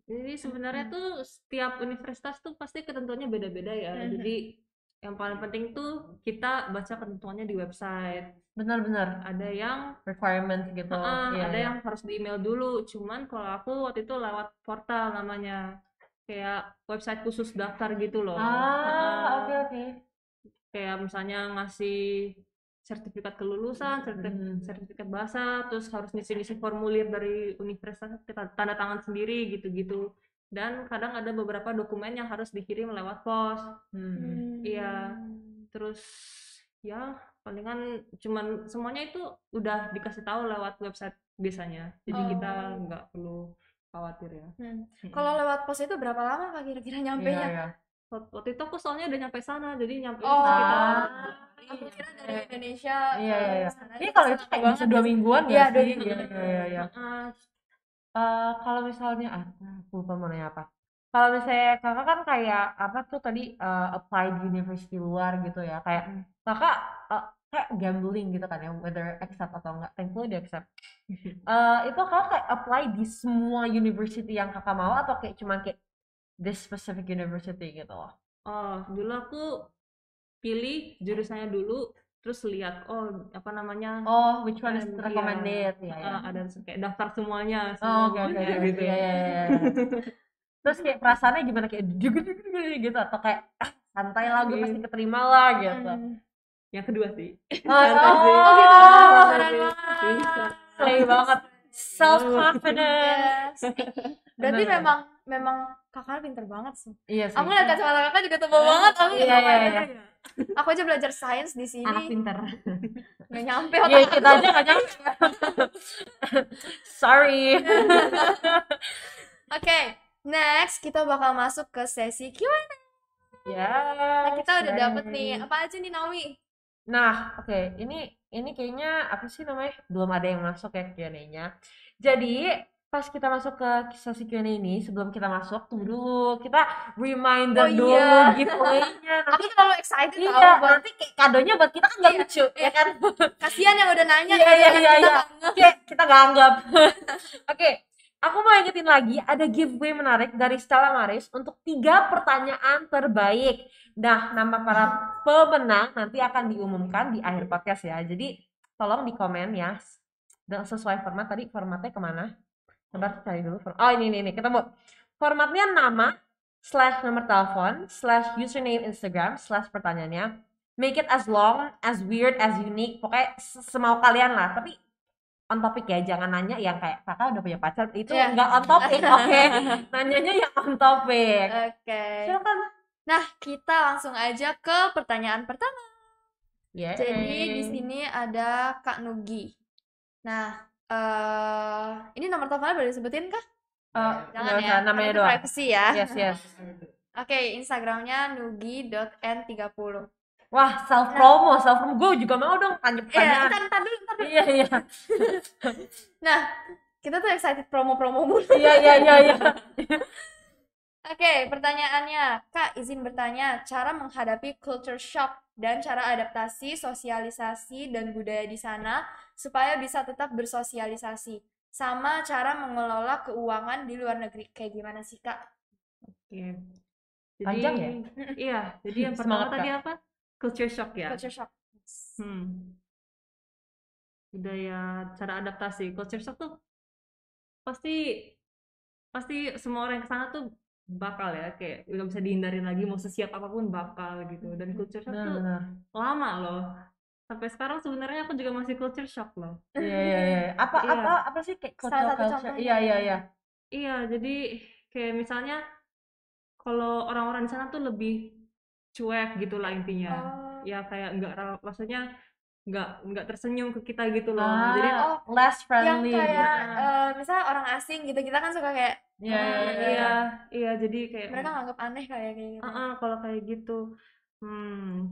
Jadi sebenarnya tuh setiap universitas tuh pasti ketentuannya beda-beda ya. Jadi yang paling penting tuh kita baca ketentuannya di website. Benar. Ada yang Requirements gitu. Iya. ada yang harus di email dulu. Cuman kalau aku waktu itu lewat portal namanya, kayak website khusus daftar gitu loh. Oke. Kayak misalnya ngasih sertifikat kelulusan, sertifikat bahasa, terus harus ngisi formulir dari universitas, kita tanda tangan sendiri gitu-gitu. Dan kadang ada beberapa dokumen yang harus dikirim lewat pos. Iya. Terus ya palingan cuman semuanya itu udah dikasih tahu lewat website biasanya. Jadi kita nggak perlu khawatir ya. Kalau lewat pos itu berapa lama Kak kira-kira nyampenya? Iya. Waktu itu aku soalnya udah nyampe sana, jadi nyampe Oh, sekitar aku kira dari Indonesia Iya. sana Ini itu kalau itu sana kayak banget bisa 2 mingguan Iya, nggak 2 sih? minggu. Iya. Kalau misalnya, aku lupa mau nanya apa. Kalau misalnya kakak kan kayak apa tuh tadi apply di university luar gitu ya, kayak kakak kayak gambling gitu kan ya, whether accept atau enggak. Thankfully di accept. Itu kakak kayak apply di semua university yang kakak mau atau kayak cuma kayak this specific university gitu loh? Oh, dulu aku pilih jurusannya dulu, terus lihat apa namanya, Which one is recommended? Ya. ada kayak daftar semuanya, Oke. gitu. Iya. Terus kayak perasaannya gimana, kayak gitu atau kayak santai lah, gue pasti keterima lah gitu? Yang kedua sih. Santai sih. Keren banget. Slay banget. Self confidence. Berarti memang kakak pinter banget sih. Iya sih. Aku lihat kacamata kakak juga tebal banget. Aku Iya. Aku aja belajar sains di Anak sini pintar. nggak nyampe Iya, otak kita aja nggak nyampe. Sorry. Oke, next kita bakal masuk ke sesi Q&A. Ya. Nah, kita udah dapet nih, apa aja nih Naomi? Nah, oke, ini kayaknya apa sih namanya? Belum ada yang masuk ya Q&A-nya. Jadi, pas kita masuk ke sesi Q&A ini, sebelum kita masuk, tunggu dulu. Kita reminder Oh, dulu iya. giveaway-nya. Aku terlalu excited Iya, tau buat nanti kayak kadonya buat kita kan nggak Iya, lucu, iya. ya kan? kasihan yang udah nanya Iya, kan, iya, kita iya, iya. nggak ngeh. Oke, kita nggak anggap. Oke, aku mau ingetin lagi, ada giveaway menarik dari Stella Maris untuk 3 pertanyaan terbaik. Nah, nama para pemenang nanti akan diumumkan di akhir podcast ya. Jadi, tolong di komen ya. Dan sesuai format, tadi formatnya kemana? Sebentar, cari dulu. Oh, ini, ketemu. Formatnya nama, / nomor telepon, / username Instagram, / pertanyaannya. Make it as long, as weird, as unique. Pokoknya semau kalian lah. Tapi on topic ya, jangan nanya yang kayak kakak udah punya pacar. Itu Iya. nggak on topic, oke? Nanyanya yang on topic. Oke. Silakan. Nah, kita langsung aja ke pertanyaan pertama. Yeay. Jadi di sini ada Kak Nugi. Nah, ini nomor teleponnya boleh disebutin kah? Jangan Nggak ya, usah, namanya karena itu doang. privacy ya. Yes. Oke, Instagramnya nugi.n30. Wah, self promo. Gue juga mau dong tanya Iya, pertanyaan. ntar dulu. Iya. Nah, kita tuh excited promo-promo mulu. Iya. Oke, pertanyaannya, Kak, izin bertanya, cara menghadapi culture shock dan cara adaptasi, sosialisasi, dan budaya di sana supaya bisa tetap bersosialisasi, sama cara mengelola keuangan di luar negeri. Kayak gimana sih, Kak? Oke. Panjang ya? Iya, jadi yang pertama Semangat, tadi Kak. apa? Culture shock ya. Culture shock. Budaya, cara adaptasi. Culture shock tuh pasti semua orang yang kesana tuh bakal ya, kayak nggak bisa dihindarin lagi, mau sesiap apapun bakal gitu. Dan culture shock tuh Benar. lama loh. Sampai sekarang sebenarnya aku juga masih culture shock loh. Iya. Apa sih kayak Salah satu culture? contohnya. Iya. Iya, jadi kayak misalnya kalau orang-orang di sana tuh lebih cuek gitu lah intinya. Oh. Ya kayak maksudnya nggak tersenyum ke kita gitu loh. Jadi less Yang friendly. kayak, misalnya orang asing gitu, kita kan suka kayak, iya, jadi kayak mereka nganggap aneh kayak gitu. kalau kayak gitu.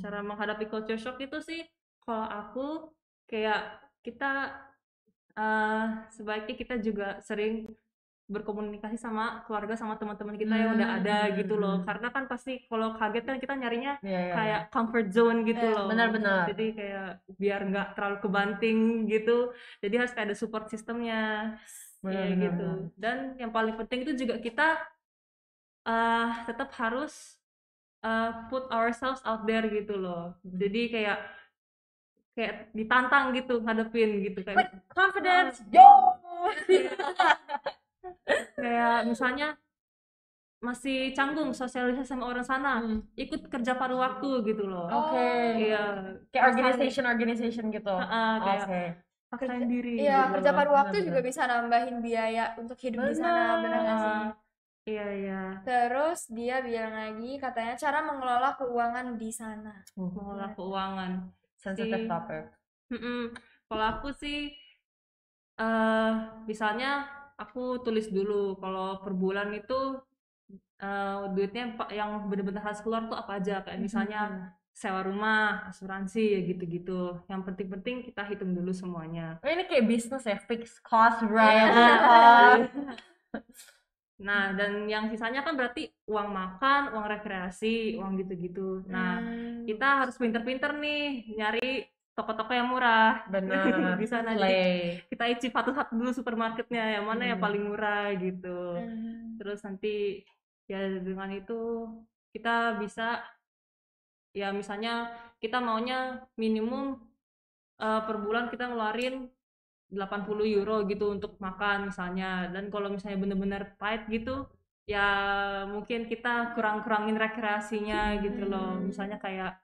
Cara menghadapi culture shock itu sih kalau aku kayak kita sebaiknya kita juga sering berkomunikasi sama keluarga, sama teman-teman kita yang udah ada gitu loh. Karena kan pasti kalau kaget kan kita nyarinya kayak comfort zone gitu loh. Benar. Jadi kayak biar nggak terlalu kebanting gitu. Jadi harus kayak ada support sistemnya. Benar. Gitu. Dan yang paling penting itu juga kita tetap harus put ourselves out there gitu loh. Jadi kayak ditantang gitu, ngadepin gitu kayak Confidence, yo. kayak misalnya masih canggung sosialisasi sama orang sana, ikut kerja paruh waktu gitu loh. Oke. Iya, Kayak organization gitu. kayak paksain diri Iya, gitu kerja loh. paruh waktu Benar. juga bisa nambahin biaya untuk hidup di sana, benar nggak sih? Iya. Terus dia bilang lagi, katanya cara mengelola keuangan di sana. Mengelola keuangan. Sensitive Si- topic. Kalau aku sih misalnya aku tulis dulu kalau per bulan itu duitnya yang benar-benar harus keluar tuh apa aja, kayak misalnya sewa rumah, asuransi, ya gitu-gitu. Yang penting-penting kita hitung dulu semuanya. Ini kayak bisnis ya, fixed cost, variable cost. Nah, dan yang sisanya kan berarti uang makan, uang rekreasi, uang gitu-gitu. Nah, kita harus pinter-pinter nih nyari toko-toko yang murah. Benar. Di sana jadi kita icip satu-satu dulu supermarketnya, yang mana yang paling murah gitu. Terus nanti ya dengan itu kita bisa, ya misalnya kita maunya minimum per bulan kita ngeluarin 80 euro gitu untuk makan misalnya. Dan kalau misalnya bener-bener tight gitu, ya mungkin kita kurang-kurangin rekreasinya gitu loh. Misalnya kayak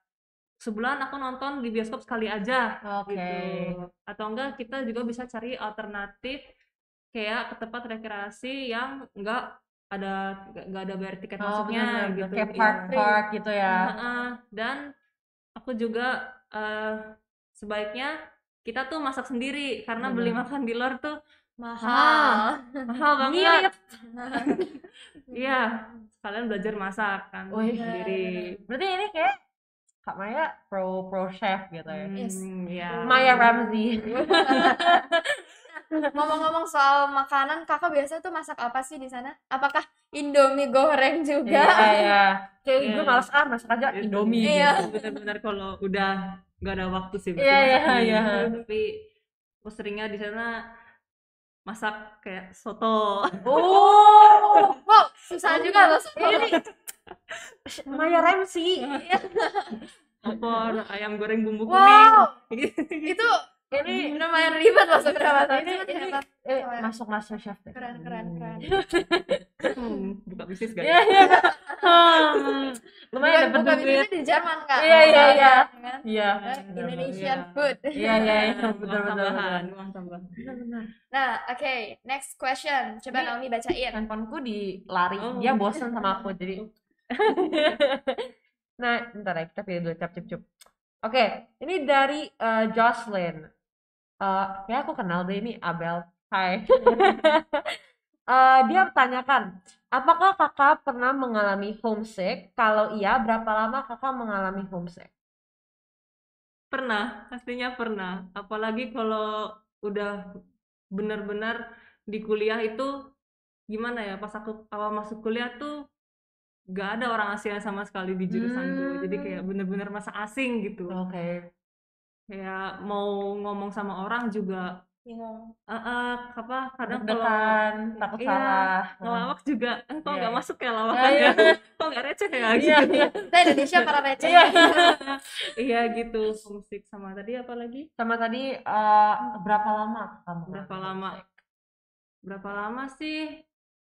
sebulan aku nonton di bioskop sekali aja gitu. Atau enggak kita juga bisa cari alternatif kayak ke tempat rekreasi yang nggak ada bayar tiket masuknya gitu. Kayak park gitu ya. Dan aku juga sebaiknya kita tuh masak sendiri karena beli makan di luar tuh Mahal. mahal banget. Ngirit. Iya, kalian belajar masak kan Wih. sendiri. Berarti ini kayak Kak Maya pro chef gitu ya. Yes. Iya. Maya Ramsey. Ngomong-ngomong soal makanan, kakak biasa tuh masak apa sih di sana? Apakah Indomie goreng juga? Iya. Kayak Iya. gue males masak aja Itu. Indomie Iya. gitu. Benar-benar kalau udah nggak ada waktu sih berarti Iya, masak mie. iya. Tapi aku seringnya di sana masak kayak soto. Oh, Wow, susah juga loh. ini Maya Ramsey. Opor, ayam goreng bumbu kuning. Wow, itu Ini lumayan ribet loh sebenarnya. ini Cuma hebat. masuk Master Chef deh. Keren. Buka bisnis guys. Iya, iya. Lumayan dapat Bukan duit. bisnisnya di Jerman kak. Iya, iya, iya. Kan? Iya. Indonesian Iya. food. Iya, iya, iya. Uang Betul, betul, tambahan, betul. uang tambahan. Benar. Nah, oke, next question. Coba Ini- Naomi bacain. Handphoneku dilari, Oh. dia bosen sama aku jadi. Nah, bentar ya, kita pilih dulu cap. Oke, ini dari Jocelyn. Ya aku kenal deh ini Abel. Hai. Dia bertanyakan, apakah kakak pernah mengalami homesick? Kalau iya, berapa lama kakak mengalami homesick? Pernah, pastinya pernah. Apalagi kalau udah benar-benar di kuliah itu gimana ya? Pas aku awal masuk kuliah tuh gak ada orang ASEAN sama sekali di jurusanku. Jadi kayak bener-bener masa asing gitu. Oke. Kayak mau ngomong sama orang juga Bingung. kadang kalau Deg-degan, takut iya, salah. ngelawak juga kok Iya, nggak iya. masuk ya lawakannya. Iya, iya. Kok nggak receh ya Iya, gitu. iya. Kita Indonesia para receh. Iya. Iya gitu, homesick. Sama tadi apa lagi? Sama tadi berapa lama kamu Berapa mengalami lama? homesick? Berapa lama sih?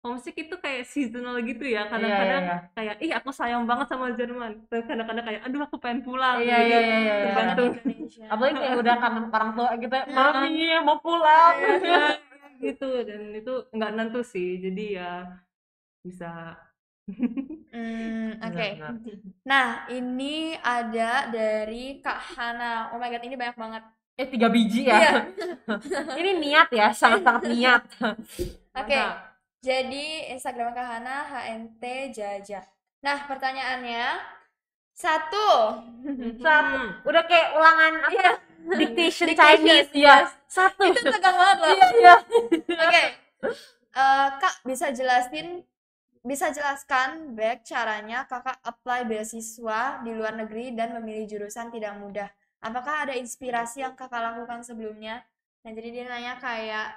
Homesick itu kayak seasonal gitu ya. Iya, Kadang-kadang iya. kayak ih aku sayang banget sama Jerman. Terus kadang-kadang kayak aduh aku pengen pulang. Iya, Jadi iya, iya, iya. tergantung. Indonesia. Apalagi kayak udah kangen orang tua gitu, mami mau pulang. Ya, gitu dan itu nggak nentu sih. Jadi ya bisa. Oke. Benar. Nah, ini ada dari Kak Hana. Oh my god, ini banyak banget. 3 biji ya. Iya. Ini niat ya, sangat-sangat niat. Oke. Mantap. Jadi Instagram Kak Hana HNT Jaja. Nah, pertanyaannya satu. Satu, udah kayak ulangan apa? Iya. Dictation Dictation, Chinese yes. ya. Satu. Itu tegang banget loh. Iya. Oke. Kak bisa jelaskan baik caranya kakak apply beasiswa di luar negeri dan memilih jurusan tidak mudah. Apakah ada inspirasi yang kakak lakukan sebelumnya? Nah, jadi dia nanya kayak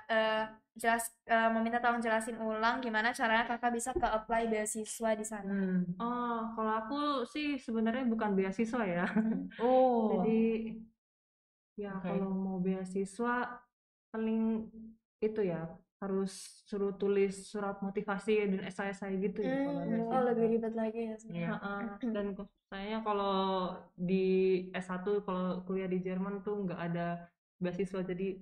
mau minta tolong jelasin ulang gimana caranya kakak bisa ke apply beasiswa di sana. Oh, kalau aku sih sebenarnya bukan beasiswa ya. Oh. Jadi ya Oke. kalau mau beasiswa paling itu ya harus suruh tulis surat motivasi dan esai-esai gitu ya kalau beasiswa. Oh, lebih ribet lagi ya. Iya. Dan kayaknya kalau di S1 kalau kuliah di Jerman tuh nggak ada beasiswa jadi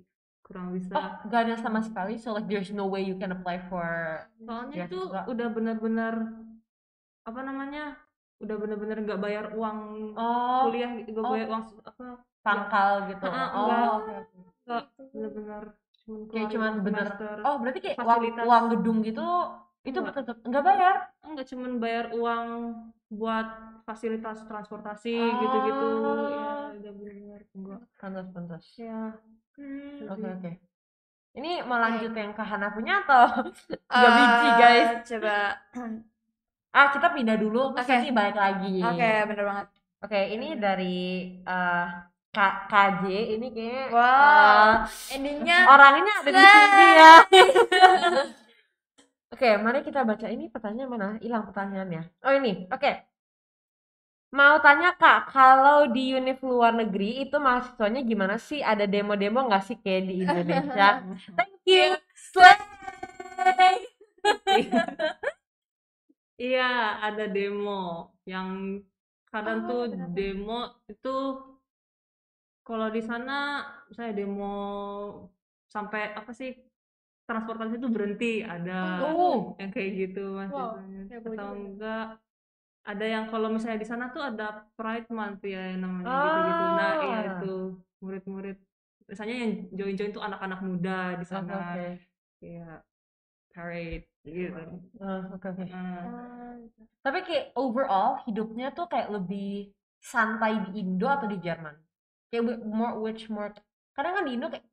kurang bisa. Oh, gak ada sama sekali. So like there's no way you can apply for. Soalnya itu beasiswa. udah benar-benar apa namanya? Udah benar-benar nggak bayar uang Oh, kuliah, nggak bayar uang apa? pangkal gitu. enggak. Oh, oke. Nggak benar-benar Kayak cuman bener. semester. Oh, berarti kayak Fasilitas. uang gedung gitu itu Enggak. tetap enggak bayar. Enggak cuman bayar uang buat fasilitas transportasi Oh. gitu-gitu. Ya, udah benar-benar enggak. Pantas. Ya, Oke. Ini mau lanjut yang Kak Hana punya atau 3 Eh, biji guys? Coba. Kita pindah dulu terus Oke. nanti balik lagi. Oke, bener banget. Oke, ini dari KJ ini kayak Wow. Endingnya orang ini ada di sini ya. Oke, mari kita baca ini pertanyaan mana? Hilang pertanyaannya. Oh ini, oke. Mau tanya Kak, kalau di univ luar negeri itu mahasiswanya gimana sih? Ada demo-demo nggak sih kayak di Indonesia? Thank you. Slay. iya ada demo yang kadang tuh demo itu kalau di sana saya demo sampai apa sih transportasi itu berhenti ada Oh. yang kayak gitu Wow, mahasiswanya heboh atau juga. enggak ada yang kalau misalnya di sana tuh ada Pride Month ya yang namanya gitu-gitu. Nah, iya Ah. itu murid-murid biasanya yang join-join tuh anak-anak muda di Oke, sana. oke. Kayak parade gitu. Oke, oke. Nah, Tapi kayak overall hidupnya tuh kayak lebih santai di Indo atau di Jerman? Kayak more kadang kan di Indo kayak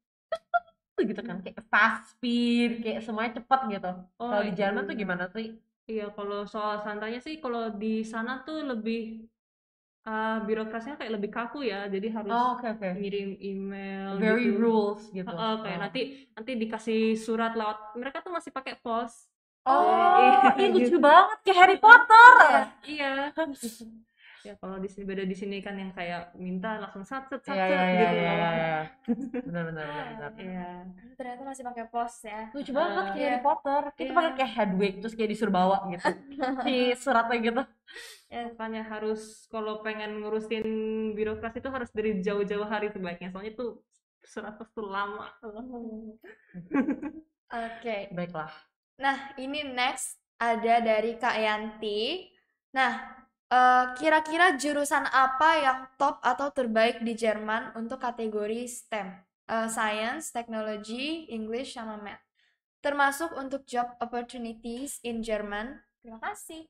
gitu kan, kayak fast speed, kayak semuanya cepet gitu. oh Kalau di Jerman tuh iya. gimana sih? Iya, kalau soal santainya sih kalau di sana tuh lebih birokrasinya kayak lebih kaku ya. Jadi harus Oh, oke, oke. ngirim email Very gitu. rules gitu. Kayak nanti dikasih surat lewat mereka tuh masih pakai pos. Oh, Iya, ini lucu gitu. banget kayak Harry Potter. Iya. Ya kalau di sini beda di sini kan yang kayak minta langsung sat set Iya, iya, iya, gitu iya, loh. iya. Benar, benar, benar, benar. Iya. Ternyata masih pakai pos ya. Lucu banget kayak Iya. Harry Potter. Kita Iya. pakai kayak Hedwig terus kayak disuruh bawa gitu. Si suratnya gitu. Makanya harus kalau pengen ngurusin birokrasi itu harus dari jauh-jauh hari sebaiknya. Soalnya tuh surat pos tuh lama. Oke. Baiklah. Nah, ini next ada dari Kak Yanti. Nah, kira-kira jurusan apa yang top atau terbaik di Jerman untuk kategori STEM? Science, Technology, English, sama Math. Termasuk untuk job opportunities in Jerman. Terima kasih.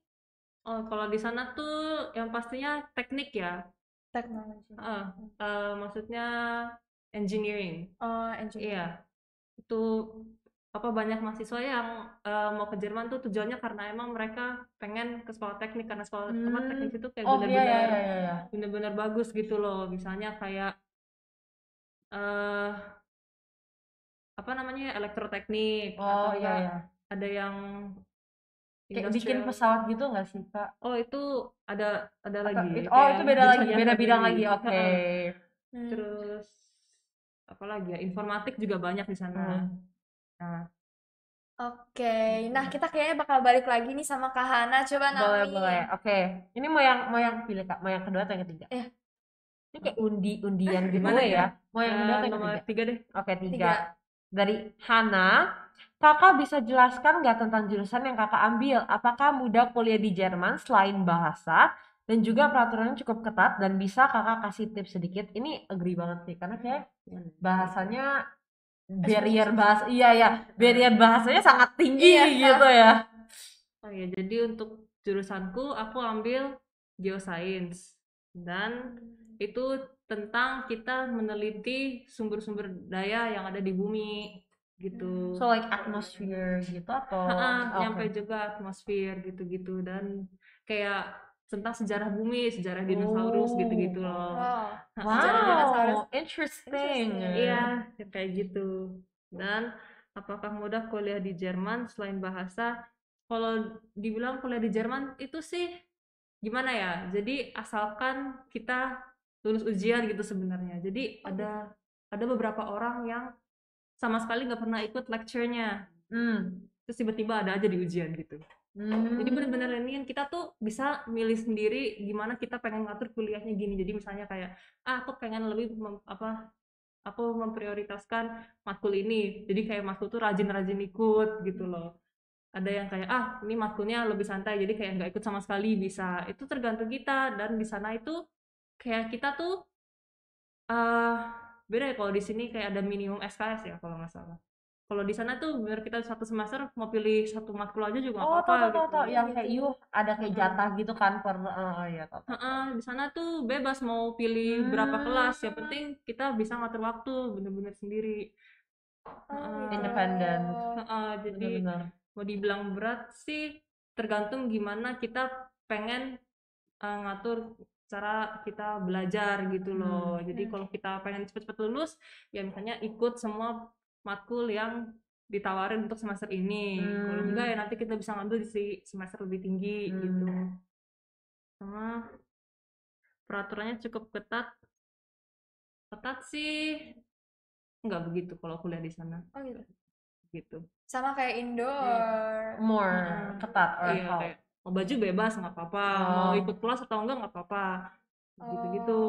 Oh, kalau di sana tuh yang pastinya teknik ya. Technology. Maksudnya engineering. Oh, engineering. Iya. Itu banyak mahasiswa yang mau ke Jerman tuh tujuannya karena emang mereka pengen ke sekolah teknik karena sekolah teknik itu kayak Oh, iya, iya, benar-benar iya, iya. benar-benar bagus gitu loh. Misalnya kayak eh apa namanya elektroteknik Oh, atau iya, enggak iya. ada yang Kayak bikin industrial. pesawat gitu nggak sih, Kak? Oh, itu ada lagi. Oh, itu beda lagi, jurusannya beda bidang lagi. sendiri. Oke. Terus apa lagi ya? Informatik juga banyak di sana. Nah, Oke, nah kita kayaknya bakal balik lagi nih sama Kak Hana. Coba Boleh, Nami. boleh. Oke. Ini mau yang pilih, Kak. Mau yang kedua atau yang ketiga? Iya. Ini kayak undian gimana giveaway ya? ya. Mau yang kedua atau yang Nomor ketiga? 3 deh. Oke, Tiga. tiga. Dari Hana, Kakak bisa jelaskan nggak tentang jurusan yang Kakak ambil? Apakah mudah kuliah di Jerman selain bahasa dan juga peraturannya cukup ketat dan bisa Kakak kasih tips sedikit? Ini agree banget sih karena kayak bahasanya barrier bahasanya sangat tinggi Iya. gitu ya. Oh ya, jadi untuk jurusanku aku ambil geoscience dan itu tentang kita meneliti sumber-sumber daya yang ada di bumi gitu. So like atmosphere gitu atau Nyampe juga atmosfer gitu-gitu dan kayak tentang sejarah bumi, sejarah dinosaurus gitu-gitu loh. Sejarah dinosaurus. Wow, interesting. Iya, kayak gitu. Dan apakah mudah kuliah di Jerman selain bahasa? Kalau dibilang kuliah di Jerman itu sih gimana ya? Jadi asalkan kita lulus ujian gitu sebenarnya. Jadi ada beberapa orang yang sama sekali nggak pernah ikut lecture-nya. Terus tiba-tiba ada aja di ujian gitu. Jadi benar-benar ini kita tuh bisa milih sendiri gimana kita pengen ngatur kuliahnya gini. Jadi misalnya kayak aku pengen lebih aku memprioritaskan matkul ini. Jadi kayak matkul tuh rajin-rajin ikut gitu loh. Ada yang kayak ini matkulnya lebih santai jadi kayak nggak ikut sama sekali bisa. Itu tergantung kita dan di sana itu kayak kita tuh beda ya kalau di sini kayak ada minimum SKS ya kalau nggak salah. Kalau di sana tuh biar kita satu semester mau pilih satu matkul aja juga nggak apa-apa tahu yang kayak ada kayak jatah gitu kan per ya tahu. Di sana tuh bebas mau pilih berapa kelas, yang penting kita bisa ngatur waktu bener-bener sendiri. Independen. Jadi Benar-benar. mau dibilang berat sih tergantung gimana kita pengen ngatur cara kita belajar gitu loh. Jadi kalau kita pengen cepet-cepet lulus, ya misalnya ikut semua matkul yang ditawarin untuk semester ini. Kalau enggak ya nanti kita bisa ngambil di semester lebih tinggi gitu. Sama peraturannya cukup ketat. Ketat sih enggak begitu kalau kuliah di sana. Oh gitu. Gitu. Sama kayak Indo. More ketat or Iya, how? kayak mau baju bebas nggak apa-apa, mau ikut kelas atau enggak nggak apa-apa. Gitu-gitu.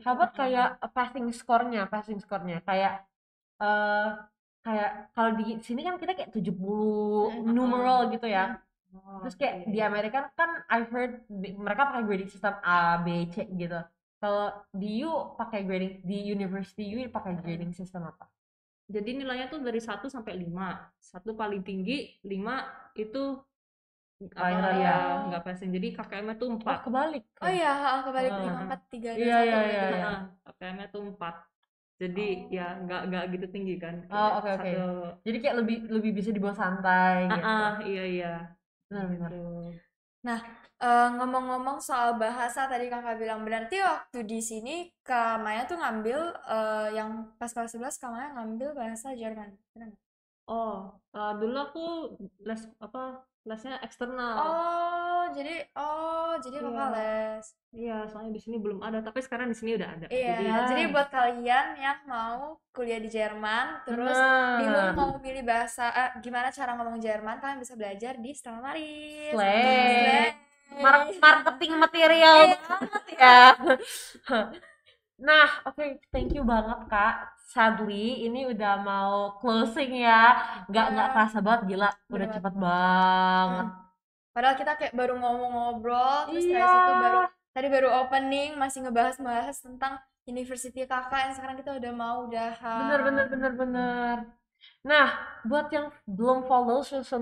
How about kayak passing score-nya kayak kayak kalau di sini kan kita kayak 70 numeral gitu ya. Terus kayak di Amerika kan I heard mereka pakai grading system A, B, C gitu. Kalau di U pakai grading, di university U pakai grading system apa? Jadi nilainya tuh dari 1 sampai 5. 1 paling tinggi, 5 itu Paling apa rendah. ya nggak present. Jadi KKM-nya tuh 4. Kebalik. Oh iya, kebalik Ah. 5, 4, 3, 2, Iya, 1 iya, berarti iya, ya. iya. KKM-nya tuh 4. Jadi ya nggak gitu tinggi kan. Oh, Kayak oke. satu- Jadi kayak lebih bisa dibawa santai gitu. iya. Benar-benar. Gitu. Ngomong-ngomong soal bahasa tadi kakak bilang, berarti waktu di sini Kak Maya tuh ngambil yang pas kelas 11 Kak Maya ngambil bahasa Jerman. Benar nggak? Dulu aku lesnya eksternal. Jadi Iya. kakak les. Iya, soalnya di sini belum ada, tapi sekarang di sini udah ada. Iya, Jadi jadi buat kalian yang mau kuliah di Jerman, terus bingung mau milih bahasa, gimana cara ngomong Jerman, kalian bisa belajar di Stella Maris. Slay. Marketing material banget ya. Nah, oke, thank you banget Kak. Sadly, ini udah mau closing ya. Nggak kerasa banget, gila. Udah Bener cepet banget. Padahal kita kayak baru ngomong-ngobrol, terus dari Iya. situ baru opening, masih ngebahas tentang university kakak yang sekarang kita udah mau udahan. Bener. Nah, buat yang belum follow social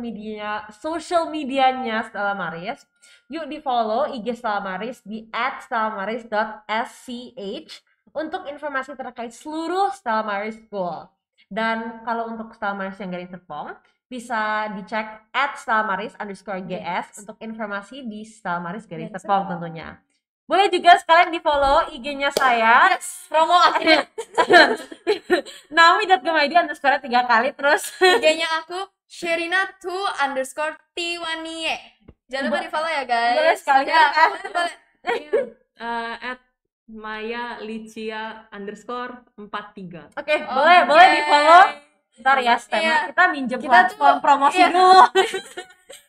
medianya Stella Maris, yuk di follow IG Stella Maris di @stellamaris.sch untuk informasi terkait seluruh Stella Maris School. Dan kalau untuk Stella Maris yang Gading Serpong, bisa dicek @stellamaris_gs untuk informasi di Stella Maris Gading Serpong tentunya. Boleh juga sekalian di follow IG-nya saya. Promo akhirnya. Naomi.gumaidi _ 3 kali terus. IG-nya aku Sherina2_T1nie. Jangan lupa di follow ya guys. Boleh sekalian Ya, kan? boleh. @maya_licia_43. Oke, boleh di follow. Ntar ya, Iya. kita minjem Kita tuh- platform promosi iya. dulu.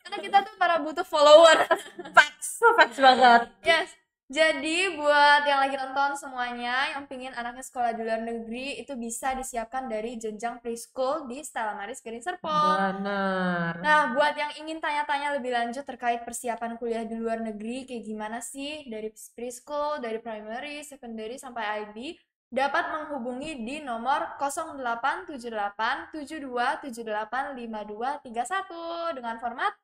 Karena kita tuh para butuh follower. Facts banget. Yes. Jadi buat yang lagi nonton semuanya yang pingin anaknya sekolah di luar negeri itu bisa disiapkan dari jenjang preschool di Stella Maris Gading Serpong. Benar. Nah, buat yang ingin tanya-tanya lebih lanjut terkait persiapan kuliah di luar negeri kayak gimana sih dari preschool, dari primary, secondary sampai IB, dapat menghubungi di nomor 087872785231 dengan format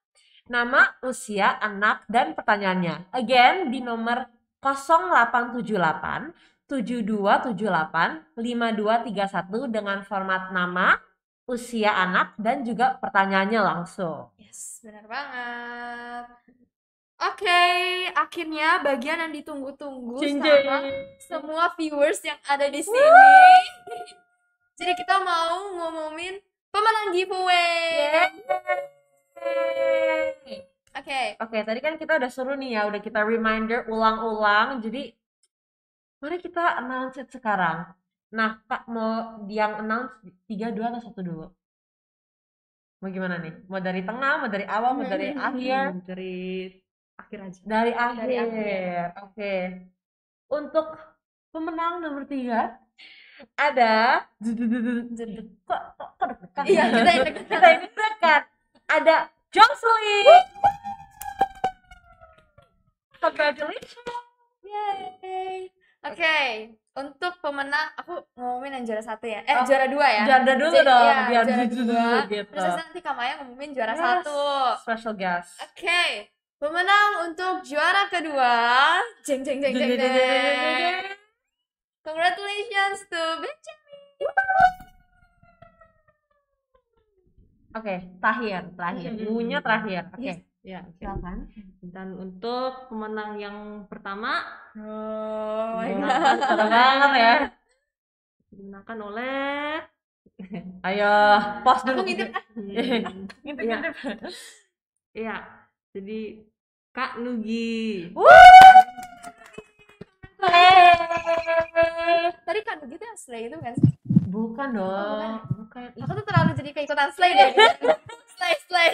Nama, usia, anak, dan pertanyaannya. Again, di nomor 0878 7278 5231 dengan format nama, usia anak, dan juga pertanyaannya langsung. Yes, benar banget. Oke, akhirnya bagian yang ditunggu-tunggu sama semua viewers yang ada di sini. Jadi kita mau ngumumin pemenang giveaway. Oke. Tadi kan kita udah suruh nih ya, udah kita reminder ulang-ulang. Jadi mari kita announce it sekarang. Nah, Kak mau yang announce 3, 2 atau 1 dulu? Mau gimana nih? Mau dari tengah, mau dari awal, mau dari akhir? Dari akhir aja. Dari akhir. Dari akhir. Oke. Untuk pemenang nomor 3 ada kok deg-degan? Iya, kita yang deg-degan. Kita yang deg-degan. Ada Jocelyn. Congratulations. Yay. Oke, untuk pemenang aku ngumumin yang juara 1 ya. Juara 2 ya. Janda dulu Jadi, dong, iya, biar juara jujur 2. gitu. Terus nanti Kak Maya ngumumin juara Yes, 1. Special guest. Oke, pemenang untuk juara kedua. Jeng. Congratulations to Benjamin. Oke, terakhir. Bunyinya terakhir. Oke. Yes. Ya, Silakan. dan untuk pemenang yang pertama Oh my god. Seru banget ya. dimenangkan oleh Ayo, pause dulu. Aku ngintip. Ngintip. Iya, jadi Kak Nugi. Tadi kan begitu yang slay itu kan sih? Bukan dong. Bukan. Aku tuh terlalu jadi keikutan slay deh. Slay.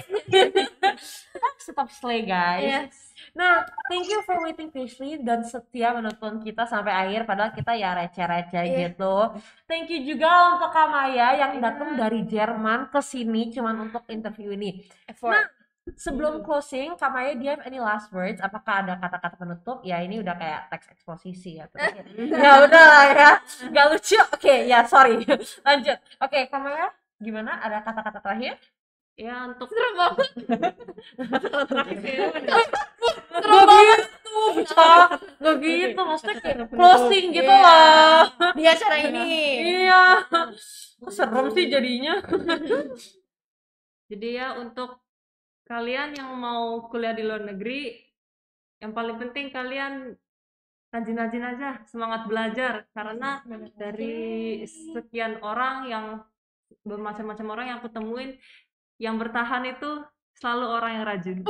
Stop slay guys. Yes. Nah, thank you for waiting patiently dan setia menonton kita sampai akhir padahal kita ya receh-receh gitu. Thank you juga untuk Kak Maya yang datang dari Jerman ke sini cuman untuk interview ini. Effort. Nah, Sebelum closing, Kak Maya, do you have any last words? Apakah ada kata-kata penutup? Ya ini udah kayak teks eksposisi ya. Ya udah lah ya, nggak lucu. Oke, ya sorry. Lanjut. Oke, Kak Maya, gimana? Ada kata-kata terakhir? Ya untuk Serem banget. Gak gitu, gak gitu. Maksudnya kayak closing gitu lah. Di acara ini. Iya. Kok serem sih jadinya. Jadi ya untuk kalian yang mau kuliah di luar negeri, yang paling penting kalian rajin-rajin aja, semangat belajar. Karena dari sekian orang yang bermacam-macam orang yang aku temuin, yang bertahan itu selalu orang yang rajin.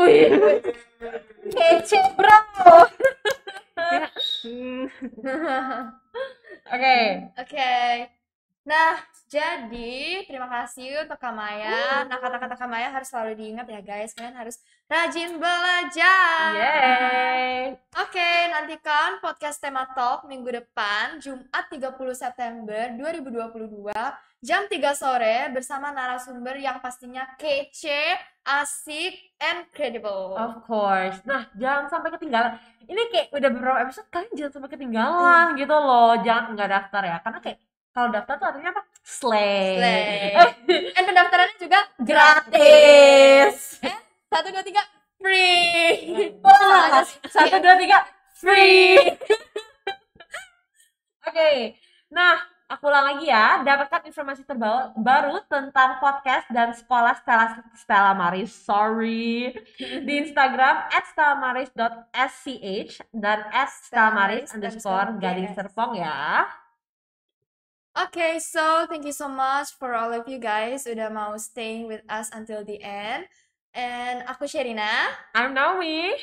Kece bro. Ya, Oke. Oke. Nah, jadi terima kasih untuk Kak Maya. Nah, kata-kata Kak Maya harus selalu diingat ya guys. Kalian harus rajin belajar. Yeay. Oke, nantikan podcast Tema Talk minggu depan, Jumat 30 September 2022, jam 3 sore bersama narasumber yang pastinya kece, asik, and credible. Of course. Nah, jangan sampai ketinggalan. Ini kayak udah beberapa episode, kalian jangan sampai ketinggalan gitu loh. Jangan nggak daftar ya, karena kayak kalau daftar tuh artinya apa? Slay. Slay. And pendaftarannya juga Gratis. 1, 2, 3, free. Wah, 1, 2, 3, free. Oke. Nah, aku ulang lagi ya. Dapatkan informasi terbaru tentang podcast dan sekolah Stella Maris. Sorry. Di Instagram @stellamaris.sch dan @stellamaris_Serpong ya. Okay, so thank you so much for all of you guys udah mau staying with us until the end. And aku Sherina, I'm Naomi.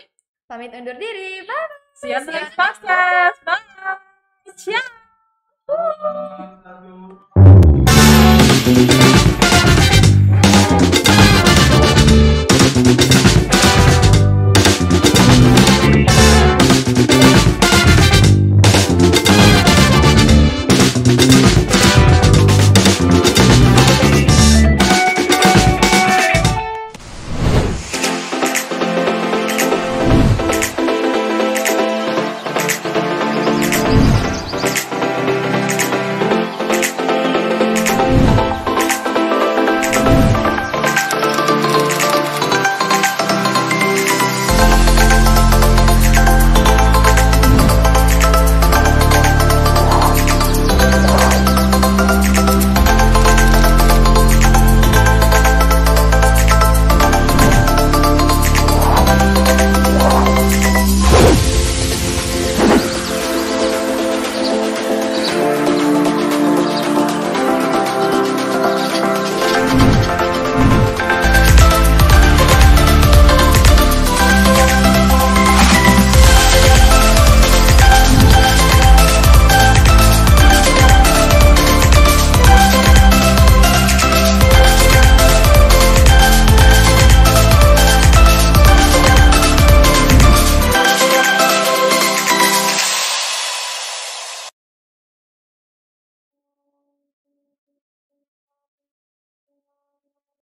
pamit undur diri. Bye. See you on the next podcast. Bye. Ciao.